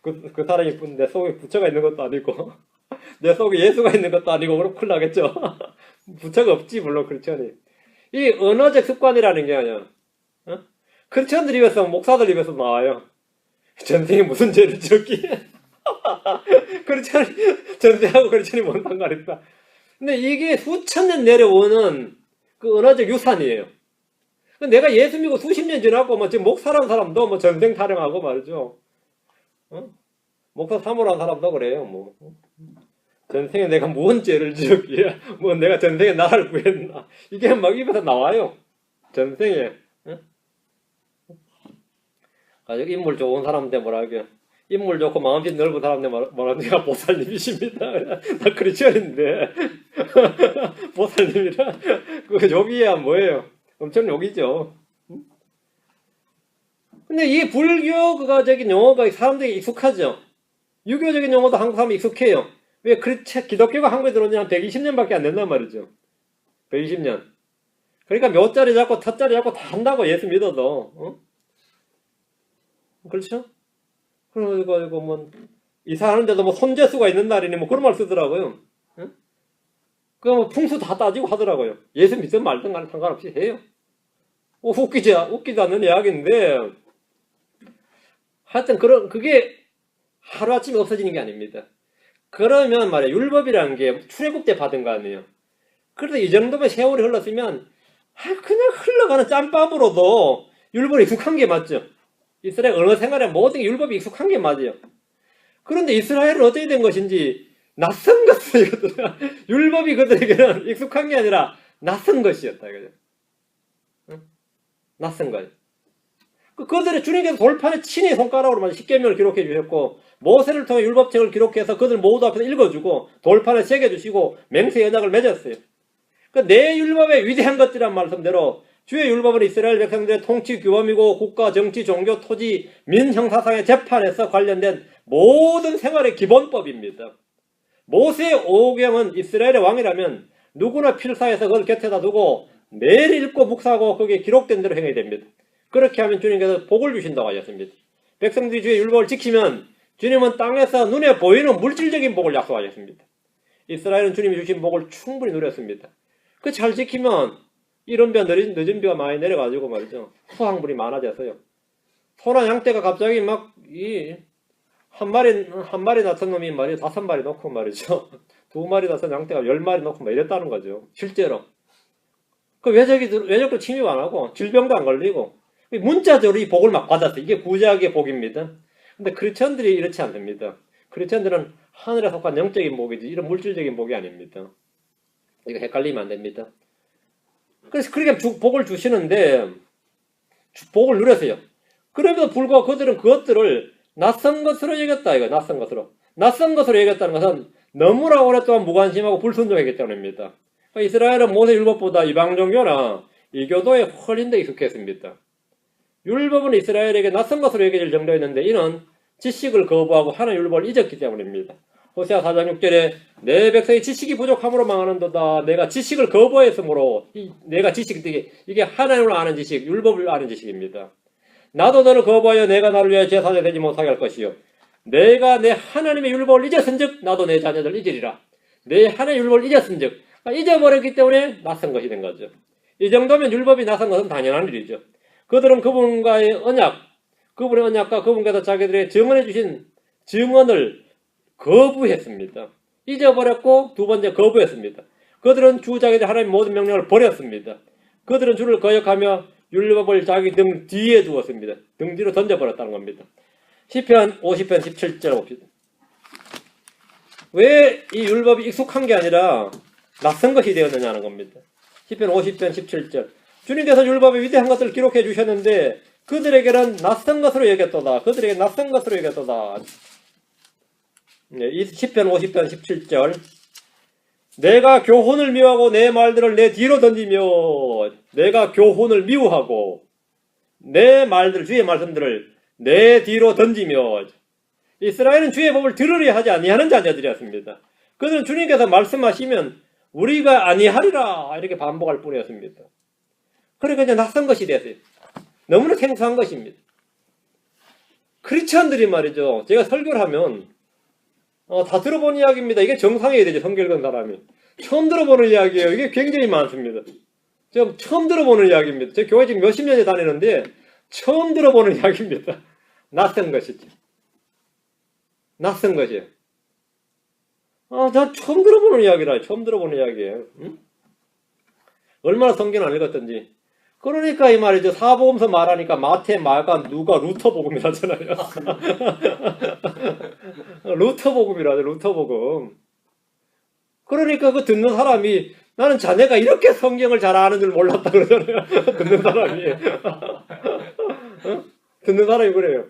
그 사람이 내 속에 부처가 있는 것도 아니고 내 속에 예수가 있는 것도 아니고 그럼 큰일 나겠죠. 부처가 없지 물론 크리스천이. 이 언어적 습관이라는 게 아니야. 크리스천들 입에서 목사들 입에서 나와요. 전생에 무슨 죄를 지었기에 크리스천이 전생하고 크리스천이 뭔 상관 있다. 근데 이게 수천 년 내려오는 그 언어적 유산이에요. 내가 예수 믿고 수십 년 지나고 뭐 지금 목사라는 사람도 뭐 전생 타령하고 말이죠. 목사 사모라는 사람도 그래요. 뭐 전생에 내가 무슨 죄를 지었기에 뭐 내가 전생에 나를 구했나 이게 막 입에서 나와요. 전생에. 아주 인물 좋은 사람인데 뭐라고요. 인물 좋고 마음씨 넓은 사람인데 뭐라고 내가 보살님이십니다. 나 크리스천인데 보살님이라 그 욕이야 뭐예요. 엄청 욕이죠. 근데 이 불교적인 용어가 사람들이 익숙하죠. 유교적인 용어도 한국 사람이 익숙해요. 왜 기독교가 한국에 들어온 지 한 120년밖에 안 된단 말이죠. 120년. 그러니까 묘자리 잡고 터자리 잡고 다 한다고 예수 믿어도. 그렇죠? 그래가지고 뭐 이사하는데도 뭐 손재수가 있는 날이니 뭐 그런 말 쓰더라고요. 그 뭐 풍수 다 따지고 하더라고요. 예수 믿든 말든 간에 상관없이 해요. 웃기지 않는 이야기인데 하여튼 그게 하루아침에 없어지는 게 아닙니다. 그러면 말이야 율법이라는 게 출애굽 때 받은 거 아니에요. 그래도 이 정도면 세월이 흘렀으면 그냥 흘러가는 짬밥으로도 율법이 익숙한 게 맞죠. 이스라엘 언어 생활에 모든 게 율법이 익숙한 게 맞아요. 그런데 이스라엘은 어떻게 된 것인지 낯선 것을 율법이 그들에게는 익숙한 게 아니라 낯선 것이었다. 응? 낯선 거예요. 그들의 주님께서 돌판에 친히 손가락으로 십계명을 기록해 주셨고 모세를 통해 율법책을 기록해서 그들 모두 앞에서 읽어주고 돌판에 새겨주시고 맹세 언약을 맺었어요. 내 율법의 위대한 것들이란 말씀대로 주의 율법은 이스라엘 백성들의 통치 규범이고 국가, 정치, 종교, 토지, 민형사상의 재판에서 관련된 모든 생활의 기본법입니다. 모세의 오경은 이스라엘의 왕이라면 누구나 필사해서 그걸 곁에다 두고 매일 읽고 묵상하고 거기에 기록된 대로 행해야 됩니다. 그렇게 하면 주님께서 복을 주신다고 하셨습니다. 백성들이 주의 율법을 지키면 주님은 땅에서 눈에 보이는 물질적인 복을 약속하셨습니다. 이스라엘은 주님이 주신 복을 충분히 누렸습니다. 그 잘 지키면 이른 벼 늦은 비가 많이 내려가지고 말이죠. 수확물이 많아졌어요. 소나 양떼가 갑자기 막 한 마리 낳던 놈이 말이죠. 5마리 놓고 말이죠. 2마리 낳던 양떼가 10마리 놓고 막 이랬다는 거죠. 실제로. 그 외적도 침입 안 하고 질병도 안 걸리고 문자적으로 이 복을 막 받았어요. 이게 구약의 복입니다. 근데 크리스천들이 이렇지 않습니다. 크리스천들은 하늘에 속한 영적인 복이지 이런 물질적인 복이 아닙니다. 이거 헷갈리면 안 됩니다. 그래서 그렇게 복을 주시는데 복을 누렸어요. 그럼에도 불구하고 그들은 그것들을 낯선 것으로 여겼다. 이거 낯선 것으로. 낯선 것으로 여겼다는 것은 너무나 오랫동안 무관심하고 불순종했기 때문입니다. 이스라엘은 모세 율법보다 이방 종교나 이교도에 훨씬 더 익숙했습니다. 율법은 이스라엘에게 낯선 것으로 여겨질 정도였는데 이는 지식을 거부하고 하나님의 율법을 잊었기 때문입니다. 호세아 4장 6절에 내 백성이 지식이 부족함으로 망하는도다. 내가 지식을 거부했으므로 내가 지식 이게 하나님을 아는 지식, 율법을 아는 지식입니다. 나도 너를 거부하여 내가 나를 위하여 제사장 되지 못하게 할 것이요 내가 내 하나님의 율법을 잊었은즉 나도 내 자녀들 잊으리라. 내 하나님의 율법을 잊었은즉 잊어버렸기 때문에 낯선 것이 된 거죠. 이 정도면 율법이 낯선 것은 당연한 일이죠. 그들은 그분과의 언약, 그분의 언약과 그분께서 자기들에게 증언해 주신 증언을 거부했습니다. 잊어버렸고 두 번째 거부했습니다. 그들은 주 자기들 하나님의 모든 명령을 버렸습니다. 그들은 주를 거역하며 율법을 자기 등 뒤에 두었습니다. 등 뒤로 던져버렸다는 겁니다. 시편 50편 17절 봅시다. 왜 이 율법이 익숙한 게 아니라 낯선 것이 되었느냐는 겁니다. 시편 50편 17절 주님께서 율법의 위대한 것들을 기록해 주셨는데 그들에게는 낯선 것으로 여겼도다. 그들에게 낯선 것으로 여겼도다. 이 시편 50편 17절 내가 교훈을 미워하고 내 말들을 내 뒤로 던지며 내가 교훈을 미워하고 내 말들 주의 말씀들을 내 뒤로 던지며 이스라엘은 주의 법을 들으려 하지 아니하는 자녀들이었습니다. 그들은 주님께서 말씀하시면 우리가 아니하리라 이렇게 반복할 뿐이었습니다. 그러니까 이제 낯선 것이 됐어요. 너무나 생소한 것입니다. 크리스천들이 말이죠. 제가 설교를 하면 다 들어본 이야기입니다. 이게 정상이어야 되죠. 성경 읽은 사람이. 처음 들어보는 이야기예요. 이게 굉장히 많습니다. 제가 처음 들어보는 이야기입니다. 제 교회 지금 몇십 년째 다니는데 처음 들어보는 이야기입니다. 낯선 것이죠. 낯선 것이에요. 난 처음 들어보는 이야기라. 처음 들어보는 이야기예요. 응? 얼마나 성경 안 읽었던지. 그러니까 이 말이죠. 사복음서 말하니까 마태, 마가, 누가, 루터복음이라잖아요. 루터복음이라죠. 루터복음. 그러니까 그 듣는 사람이 나는 자네가 이렇게 성경을 잘 아는 줄 몰랐다 그러잖아요. 듣는 사람이. 듣는 사람이 그래요.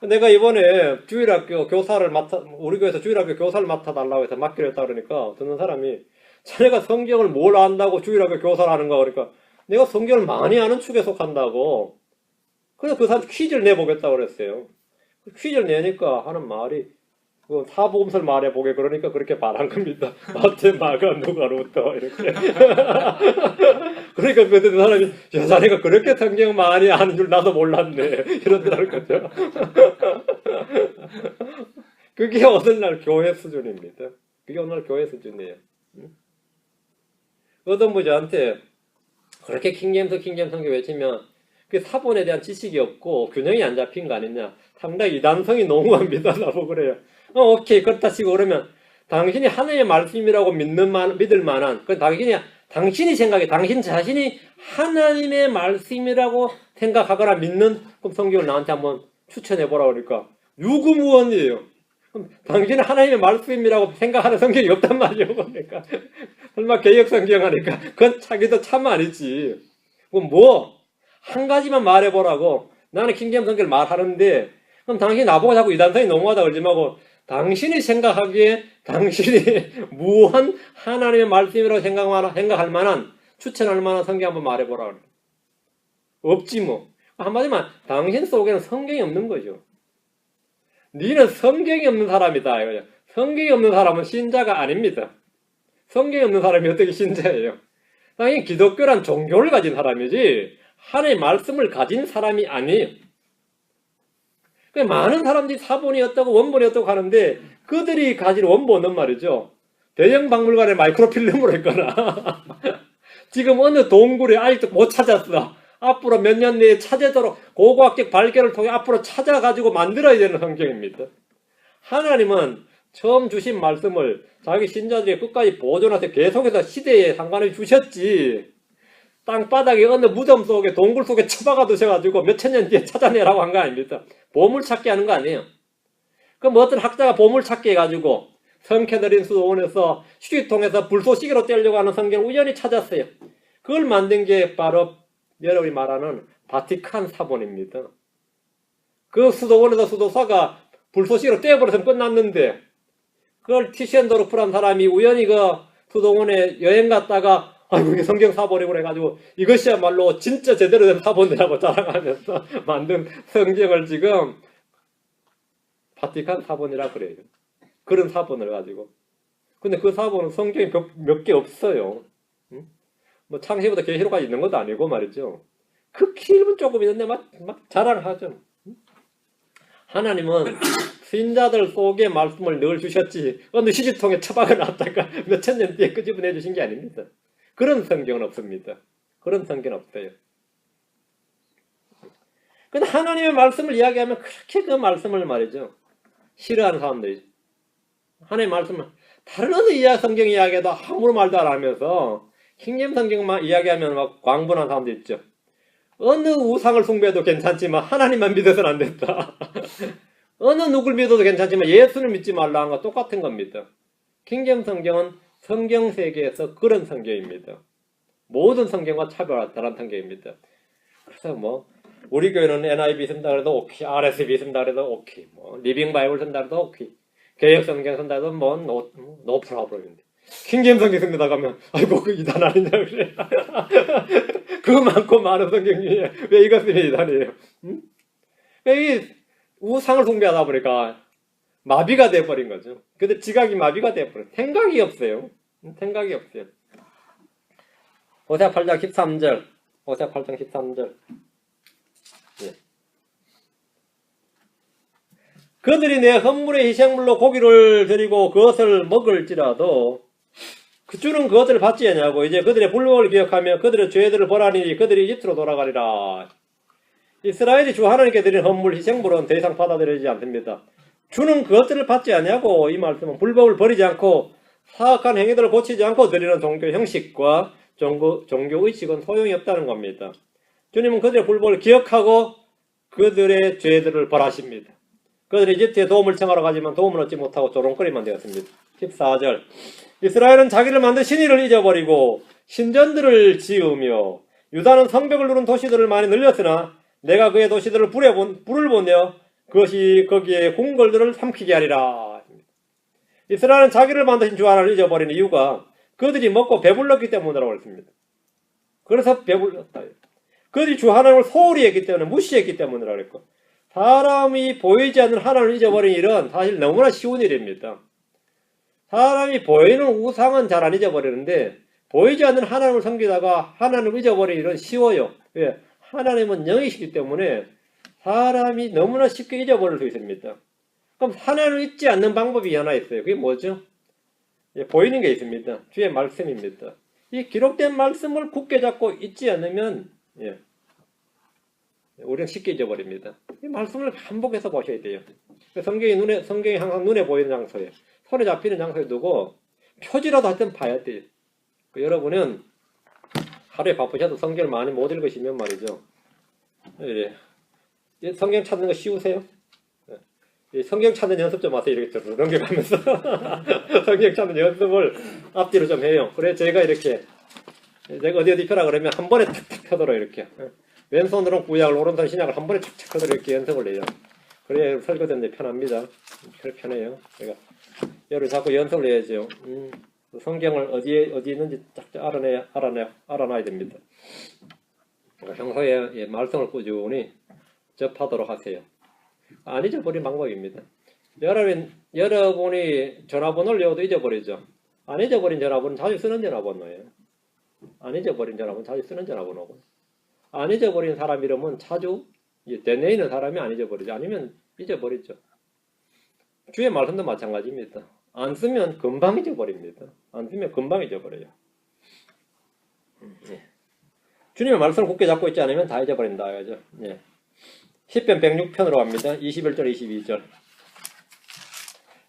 내가 이번에 주일학교 교사를 우리 교회에서 주일학교 교사를 맡아달라고 해서 맡기로 했다 그러니까 듣는 사람이 자네가 성경을 뭘 안다고 주일학교 교사를 하는가 그러니까 내가 성경을 많이 아는 축에 속한다고. 그래서 그 사람 퀴즈를 내보겠다고 그랬어요. 퀴즈를 내니까 하는 말이 사복음서를 말해보게 그러니까 그렇게 말한 겁니다. 마태, 마가, 누가, 루터 이렇게. 그러니까 그 사람이 야, 자네가 그렇게 성경 많이 아는 줄 나도 몰랐네. 이런다는 거죠. 그게 오늘날 교회 수준입니다. 그게 오늘날 교회 수준이에요. 어떤 분이 저한테 그렇게 킹제임스 성경 외치면 그 사본에 대한 지식이 없고 균형이 안 잡힌 거 아니냐. 상당히 이단성이 농후합니다. 나보고 그래요. 오케이 그렇다 치고 그러면 당신이 하나님의 말씀이라고 믿을 만한 당신이 생각해 당신 자신이 하나님의 말씀이라고 생각하거나 믿는 그럼 성경을 나한테 한번 추천해 보라 그러니까 유구무원이에요. 그럼 당신은 하나님의 말씀이라고 생각하는 성경이 없단 말이에요. 그러니까 설마 개역 성경 하니까 그건 자기도 참 아니지. 그럼 한 가지만 말해보라고. 나는 킹제임스 성경을 말하는데 그럼 당신이 나보고 자꾸 이단성이 너무하다 그러지 말고 당신이 생각하기에 당신이 무한 하나님의 말씀이라고 생각할 만한 추천할 만한 성경 한번 말해보라 그래. 없지 뭐. 한마디만 당신 속에는 성경이 없는 거죠. 니는 성경이 없는 사람이다 이거죠. 성경이 없는 사람은 신자가 아닙니다. 성경이 없는 사람이 어떻게 신자예요? 당연히 기독교란 종교를 가진 사람이지 하나님의 말씀을 가진 사람이 아니에요. 많은 사람들이 사본이 어떻고 원본이 어떻고 하는데 그들이 가진 원본은 말이죠. 대형 박물관에 마이크로필름으로 했거나 지금 어느 동굴에 아직도 못 찾았어. 앞으로 몇 년 내에 찾아도록 고고학적 발견을 통해 앞으로 찾아가지고 만들어야 되는 성경입니다. 하나님은 처음 주신 말씀을 자기 신자들이 끝까지 보존해서 계속해서 시대에 상관없이 주셨지. 땅바닥에 어느 무덤 속에 동굴 속에 처박아 두셔가지고 몇천 년 뒤에 찾아내라고 한 거 아닙니다. 보물찾기 하는 거 아니에요. 그럼 어떤 학자가 보물찾기 해가지고 성캐더린 수도원에서 휴지통에서 불쏘시개로 떼려고 하는 성경을 우연히 찾았어요. 그걸 만든 게 바로 여러분이 말하는 바티칸 사본입니다. 그 수도원에서 수도사가 불쏘시개로 떼어버려서 끝났는데 그걸 티셴도르프란 사람이 우연히 그 수도원에 여행 갔다가 아이고 이게 성경 사본이고 그래가지고 이것이야말로 진짜 제대로 된 사본이라고 자랑하면서 만든 성경을 지금 바티칸 사본이라 그래요. 그런 사본을 가지고. 근데 그 사본은 성경이 몇 개 없어요. 뭐 창세기부터 계시록까지 있는 것도 아니고 말이죠. 그 길은 조금 있는데 막 자랑하죠. 하나님은 신자들 속에 말씀을 늘 주셨지 어느 휴지통에 처박아 놨다가 몇천 년 뒤에 끄집어내 주신 게 아닙니다. 그런 성경은 없습니다. 그런 성경은 없어요. 근데 하나님의 말씀을 이야기하면 그렇게 그 말씀을 말이죠. 싫어하는 사람들이죠. 하나님의 말씀을 다른 어느 성경 이야기해도 아무런 말도 안 하면서 킹제임스 성경만 이야기하면 막 광분한 사람도 있죠. 어느 우상을 숭배해도 괜찮지만 하나님만 믿어서는 안 된다. 어느 누굴 믿어도 괜찮지만 예수를 믿지 말라 하는 거 똑같은 겁니다. 킹제임스 성경은 성경 세계에서 그런 성경입니다. 모든 성경과 차별화한 성경입니다. 그래서 뭐 우리 교회는 NIV 쓴다 그래도 오케이, RSV 쓴다 그래도 오케이, 뭐 리빙 바이블 쓴다 그래도 오케이, 개역 성경 쓴다 해도 뭐 노 프로블럼인데 킹제임스 성경 쓴다 가면 아이고 그 이단 아니냐 그래. 그 많고 많은 성경 중에 왜 이것 쓰면 이단이에요? 응? 이 우상을 숭배하다 보니까 마비가 돼버린 거죠. 근데 지각이 마비가 돼버린 생각이 없어요. 생각이 없어요. 호세아 8장 13절. 호세아 8장 13절. 예. 그들이 내 헌물의 희생물로 고기를 드리고 그것을 먹을지라도 주는 그것을 받지 않냐고. 이제 그들의 불법을 기억하며 그들의 죄들을 벌하니 그들이 이집트로 돌아가리라. 이스라엘이 주 하나님께 드린 헌물 희생물은 더 이상 받아들여지지 않습니다. 주는 그것들을 받지 않냐고. 이 말씀은 불법을 버리지 않고 사악한 행위들을 고치지 않고 드리는 종교 형식과 종교 의식은 소용이 없다는 겁니다. 주님은 그들의 불법을 기억하고 그들의 죄들을 벌하십니다. 그들이 이집트에 도움을 청하러 가지만 도움을 얻지 못하고 조롱거리만 되었습니다. 14절. 이스라엘은 자기를 만든 신의를 잊어버리고 신전들을 지으며 유다는 성벽을 누른 도시들을 많이 늘렸으나 내가 그의 도시들을 불을 보내어 그것이 거기에 궁궐들을 삼키게 하리라. 이스라엘은 자기를 만드신 주 하나를 잊어버린 이유가 그들이 먹고 배불렀기 때문이라고 했습니다. 그래서 배불렀다. 그들이 주 하나님을 소홀히 했기 때문에 무시했기 때문이라고 했고 사람이 보이지 않는 하나님을 잊어버린 일은 사실 너무나 쉬운 일입니다. 사람이 보이는 우상은 잘 안 잊어버리는데 보이지 않는 하나님을 섬기다가 하나님을 잊어버린 일은 쉬워요. 왜? 하나님은 영이시기 때문에 사람이 너무나 쉽게 잊어버릴 수 있습니다. 그럼 하나님을 잊지 않는 방법이 하나 있어요. 그게 뭐죠? 보이는 게 있습니다. 주의 말씀입니다. 이 기록된 말씀을 굳게 잡고 잊지 않으면 우리는 쉽게 잊어버립니다. 이 말씀을 반복해서 보셔야 돼요. 성경이 항상 눈에 보이는 장소에, 손에 잡히는 장소에 두고 표지라도 하여튼 봐야 돼요. 여러분은 하루에 바쁘셔도 성경을 많이 못 읽으시면 말이죠. 성경 찾는 거 쉬우세요? 성경 찾는 연습 좀 하세요. 이렇게 넘겨가면서 성경 찾는 연습을 앞뒤로 좀 해요. 그래 제가 어디 펴라 그러면 한 번에 탁탁 펴도록 이렇게 왼손으로는 구약을 오른손 신약을 한 번에 탁탁 펴도록 이렇게 연습을 해요. 그래야 설교되는데 편합니다. 편해요. 그러니까 여러분 자꾸 연습을 해야죠. 성경을 어디 있는지 딱 알아놔야 됩니다. 그러니까 평소에 말씀을 꾸준히 접하도록 하세요. 안 잊어버린 방법입니다. 여러분이 전화번호를 외워도 잊어버리죠. 안 잊어버린 전화번호는 자주 쓰는 전화번호예요. 안 잊어버린 전화번호는 자주 쓰는 전화번호고, 안 잊어버린 사람 이름은 자주 대뇌에 있는 사람이 안 잊어버리죠. 아니면 잊어버리죠. 주의 말씀도 마찬가지입니다. 안 쓰면 금방 잊어버립니다. 안 쓰면 금방 잊어버려요. 주님의 말씀을 굳게 잡고 있지 않으면 다 잊어버린다. 그죠? 예. 10편 106편으로 갑니다. 21절 22절.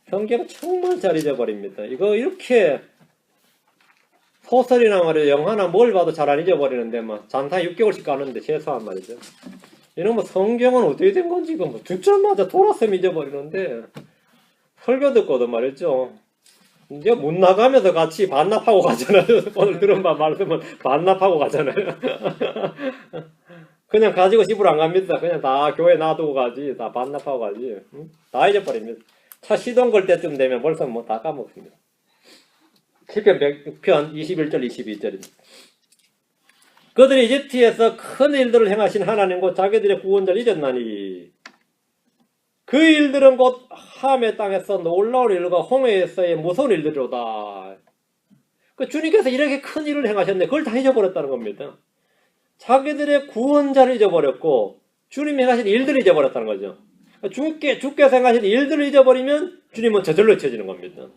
성경 정말 잘 잊어버립니다. 이거 이렇게 소설이나 말이죠. 영화나 뭘 봐도 잘 안 잊어버리는데 막 잔타 6개월씩 가는데 최소한 말이죠. 이런 뭐 성경은 어떻게 된 건지 뭐 두 절마다 돌았으면 잊어버리는데 설교 듣고도 말이죠. 이제 문 나가면서 같이 반납하고 가잖아요. 오늘 들은 말씀은 반납하고 가잖아요. 그냥 가지고 집으로 안 갑니다. 그냥 다 교회 놔두고 가지. 다 반납하고 가지. 다 잊어버립니다. 차 시동 걸 때쯤 되면 벌써 뭐 다 까먹습니다. 10편 106편 21절 22절입니다. 그들이 이집트에서 큰 일들을 행하신 하나님 곧 자기들의 구원자를 잊었나니 그 일들은 곧 함의 땅에서 놀라운 일과 홍해에서의 무서운 일들이로다. 그 주님께서 이렇게 큰 일을 행하셨네. 그걸 다 잊어버렸다는 겁니다. 자기들의 구원자를 잊어버렸고 주님이 행하신 일들을 잊어버렸다는 거죠. 주께서 행하신 일들을 잊어버리면 주님은 저절로 잊혀지는 겁니다.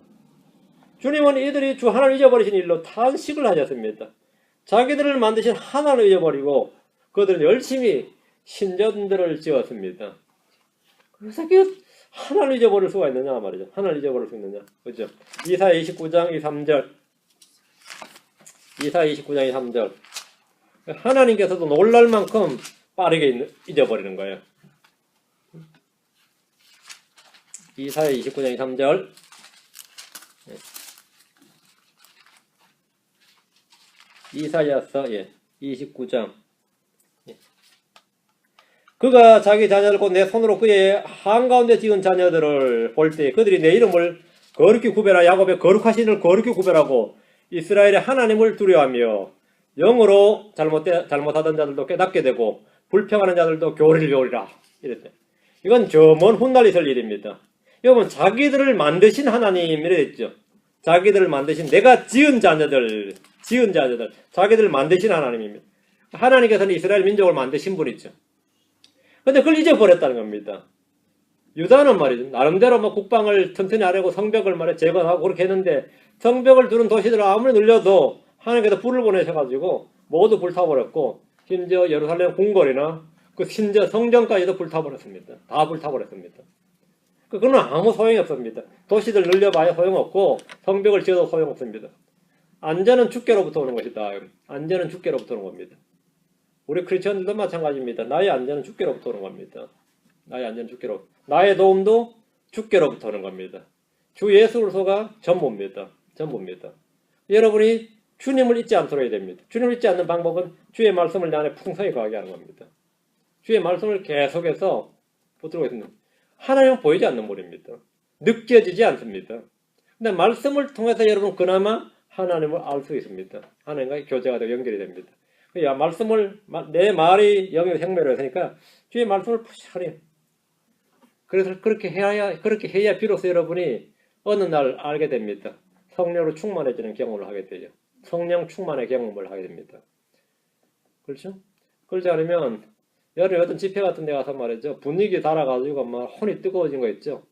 주님은 이들이 주 하나님을 잊어버리신 일로 탄식을 하셨습니다. 자기들을 만드신 하나님을 잊어버리고 그들은 열심히 신전들을 지었습니다. 그래서 하나님을 잊어버릴 수가 있느냐 말이죠. 하나님을 잊어버릴 수 있느냐. 그죠? 이사야 29장 23절. 이사야 29장 23절. 하나님께서도 놀랄 만큼 빠르게 잊어버리는 거예요. 이사야 29장 23절. 이사야서 29장. 그가 자기 자녀를 곧 내 손으로 그의 한가운데 지은 자녀들을 볼 때 그들이 내 이름을 거룩히 구별하여 야곱의 거룩하신 이를 거룩히 구별하고 이스라엘의 하나님을 두려워하며 영으로 잘못하던 자들도 깨닫게 되고 불평하는 자들도 교리를 배우리라. 이랬어요. 이건 저 먼 훗날 있을 일입니다. 여러분 자기들을 만드신 하나님 이래 했죠. 자기들을 만드신 내가 지은 자녀들 자기들을 만드신 하나님입니다. 하나님께서는 이스라엘 민족을 만드신 분이죠. 근데 그걸 잊어버렸다는 겁니다. 유다는 말이죠. 나름대로 뭐 국방을 튼튼히 하려고 성벽을 말해 재건하고 그렇게 했는데 성벽을 두른 도시들을 아무리 늘려도 하나님께서 불을 보내셔가지고 모두 불타버렸고 심지어 예루살렘 궁궐이나 그 심지어 성전까지도 불타버렸습니다. 다 불타버렸습니다. 그거는 아무 소용이 없습니다. 도시들 늘려봐야 소용없고 성벽을 지어도 소용없습니다. 안전은 주께로부터 오는 것이다. 안전은 주께로부터 오는 겁니다. 우리 크리스천들도 마찬가지입니다. 나의 안전은 주께로부터 오는 겁니다. 나의 안전은 주께로부터. 나의 도움도 주께로부터 오는 겁니다. 주 예수 그리스도가 전부입니다. 전부입니다. 여러분이 주님을 잊지 않도록 해야 됩니다. 주님을 잊지 않는 방법은 주의 말씀을 내 안에 풍성히 거하게 하는 겁니다. 주의 말씀을 계속해서 붙들고 있습니다. 하나님은 보이지 않는 분입니다. 느껴지지 않습니다. 근데 말씀을 통해서 여러분 그나마 하나님을 알 수 있습니다. 하나님과 교제가 되고 연결이 됩니다. 말씀을 내 말이 영의 생명으로 했으니까 주의 말씀을 부셔리. 그래서 그렇게 해야 비로소 여러분이 어느 날 알게 됩니다. 성령으로 충만해지는 경험을 하게 되죠. 성령 충만의 경험을 하게 됩니다. 그렇죠? 그렇지 않으면 여름에 어떤 집회 같은 데 가서 말이죠. 분위기 달아가지고 막 혼이 뜨거워진 거 있죠.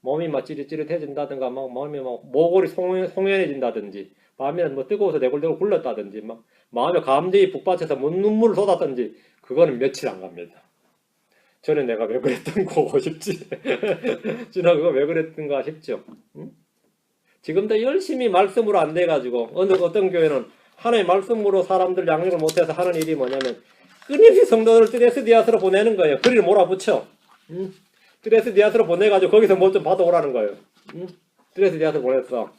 몸이 막 찌릿찌릿해진다든가 막 몸이 막 모골이 송연해진다든지 마음이 뭐 뜨거워서 내골내골 굴렀다든지 막 마음에 감정이 북받쳐서 눈물을 쏟았든지 그거는 며칠 안 갑니다. 전에 내가 왜 그랬던 거고 싶지. 준아 그거 왜 그랬던가 싶죠. 응? 지금도 열심히 말씀으로 안 돼가지고 어떤 교회는 하나의 말씀으로 사람들 양육을 못해서 하는 일이 뭐냐면 끊임없이 성도들을 뜨레스디아스로 보내는 거예요. 그리를 몰아붙여. 응? 뜨레스디아스로 보내가지고 거기서 뭐 좀 받아오라는 거예요. 응? 뜨레스디아스로 보냈어.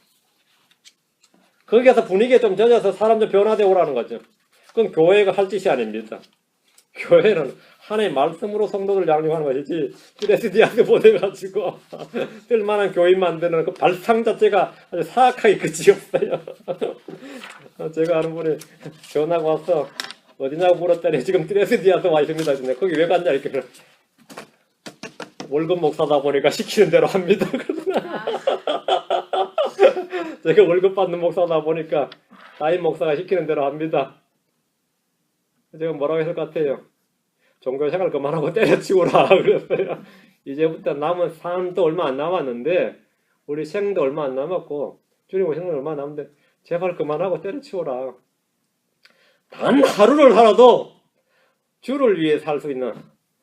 거기 가서 분위기에 좀 젖어서 사람 좀 변화되어 오라는 거죠. 그건 교회가 할 짓이 아닙니다. 교회는 하나의 말씀으로 성도들 양육하는 것이지 뜨레스디아스 보내가지고 쓸만한 교인 만드는 그 발상 자체가 아주 사악하게 끝이 없어요. 제가 아는 분이 전화가 와서 어디냐고 물었더니 지금 뜨레스디아스 와 있습니다. 근데 거기 왜 갔냐 이렇게 월급 목사다 보니까 시키는 대로 합니다. 제가 월급 받는 목사다 보니까 다임 목사가 시키는 대로 합니다. 제가 뭐라고 했을 것 같아요? 종교생활 그만하고 때려치우라 그랬어요. 이제부터 남은 삶도 얼마 안 남았는데 우리 생도 얼마 안 남았고 주님 오시는 건 얼마 안 남았는데 제발 그만하고 때려치우라. 단 하루를 살아도 주를 위해 살 수 있는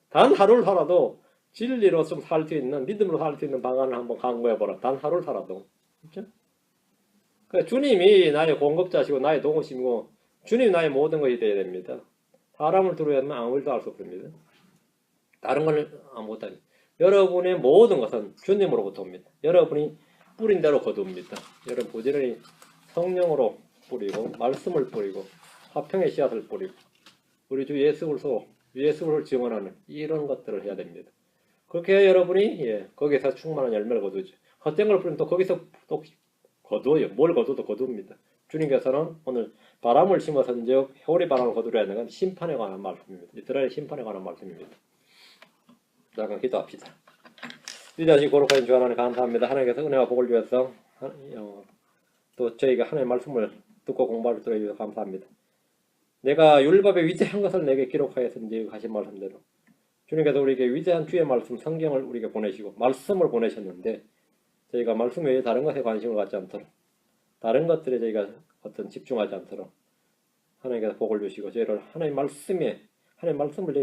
단 하루를 살아도 진리로 좀 살 수 있는 믿음으로 살 수 있는 방안을 한번 강구해보라. 단 하루를 살아도. 그렇죠? 그러니까 주님이 나의 공급자시고 나의 동호심이고 주님이 나의 모든 것이 되어야 됩니다. 사람을 두려워하면 아무 일도 할 수 없습니다. 다른 건 아무것도 아닙니다. 여러분의 모든 것은 주님으로부터 옵니다. 여러분이 뿌린 대로 거두옵니다. 여러분 부지런히 성령으로 뿌리고 말씀을 뿌리고 화평의 씨앗을 뿌리고 우리 주 예수 그리스도를 증언하는 이런 것들을 해야 됩니다. 그렇게 해야 여러분이 거기서 충만한 열매를 거두죠. 헛된 걸 뿌리면 또 거기서 또 거두어요. 뭘 거두도 거두입니다. 주님께서는 오늘 바람을 심어선즉 해오리 바람을 거두려 하는 건 심판에 관한 말씀입니다. 이스라엘의 심판에 관한 말씀입니다. 잠깐 기도합시다. 위대하신 거룩하신 주 하나님 감사합니다. 하나님께서 은혜와 복을 주셔서 또 저희가 하나님의 말씀을 듣고 공부할 수 있어서 감사합니다. 내가 율법의 위대한 것을 내게 기록하였은지 하신 말씀대로 주님께서 우리에게 위대한 주의 말씀 성경을 우리에게 보내시고 말씀을 보내셨는데 저희가 말씀 외에 다른 것에 관심을 갖지 않도록 다른 것들에 저희가 어떤 집중하지 않도록 하나님께서 복을 주시고 저희를 하나님의 말씀을 저희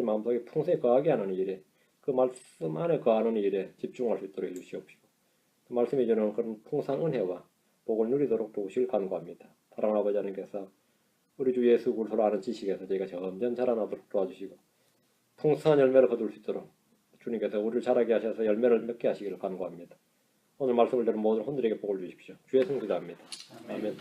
마음속에 풍성히 거하게 하는 일에 그 말씀 안에 거하는 일에 집중할 수 있도록 해주시옵시고 그 말씀이 주는 그런 풍성한 은혜와 복을 누리도록 도우실 간구합니다. 사랑하는 아버지 하나님께서 우리 주 예수 그리스도를 아는 지식에서 저희가 점점 자라나도록 도와주시고 풍성한 열매를 거둘 수 있도록 주님께서 우리를 자라게 하셔서 열매를 맺게 하시기를 간구합니다. 오늘 말씀을 들은 모든 혼들에게 복을 주십시오. 주의 성도 기도합니다. 아멘.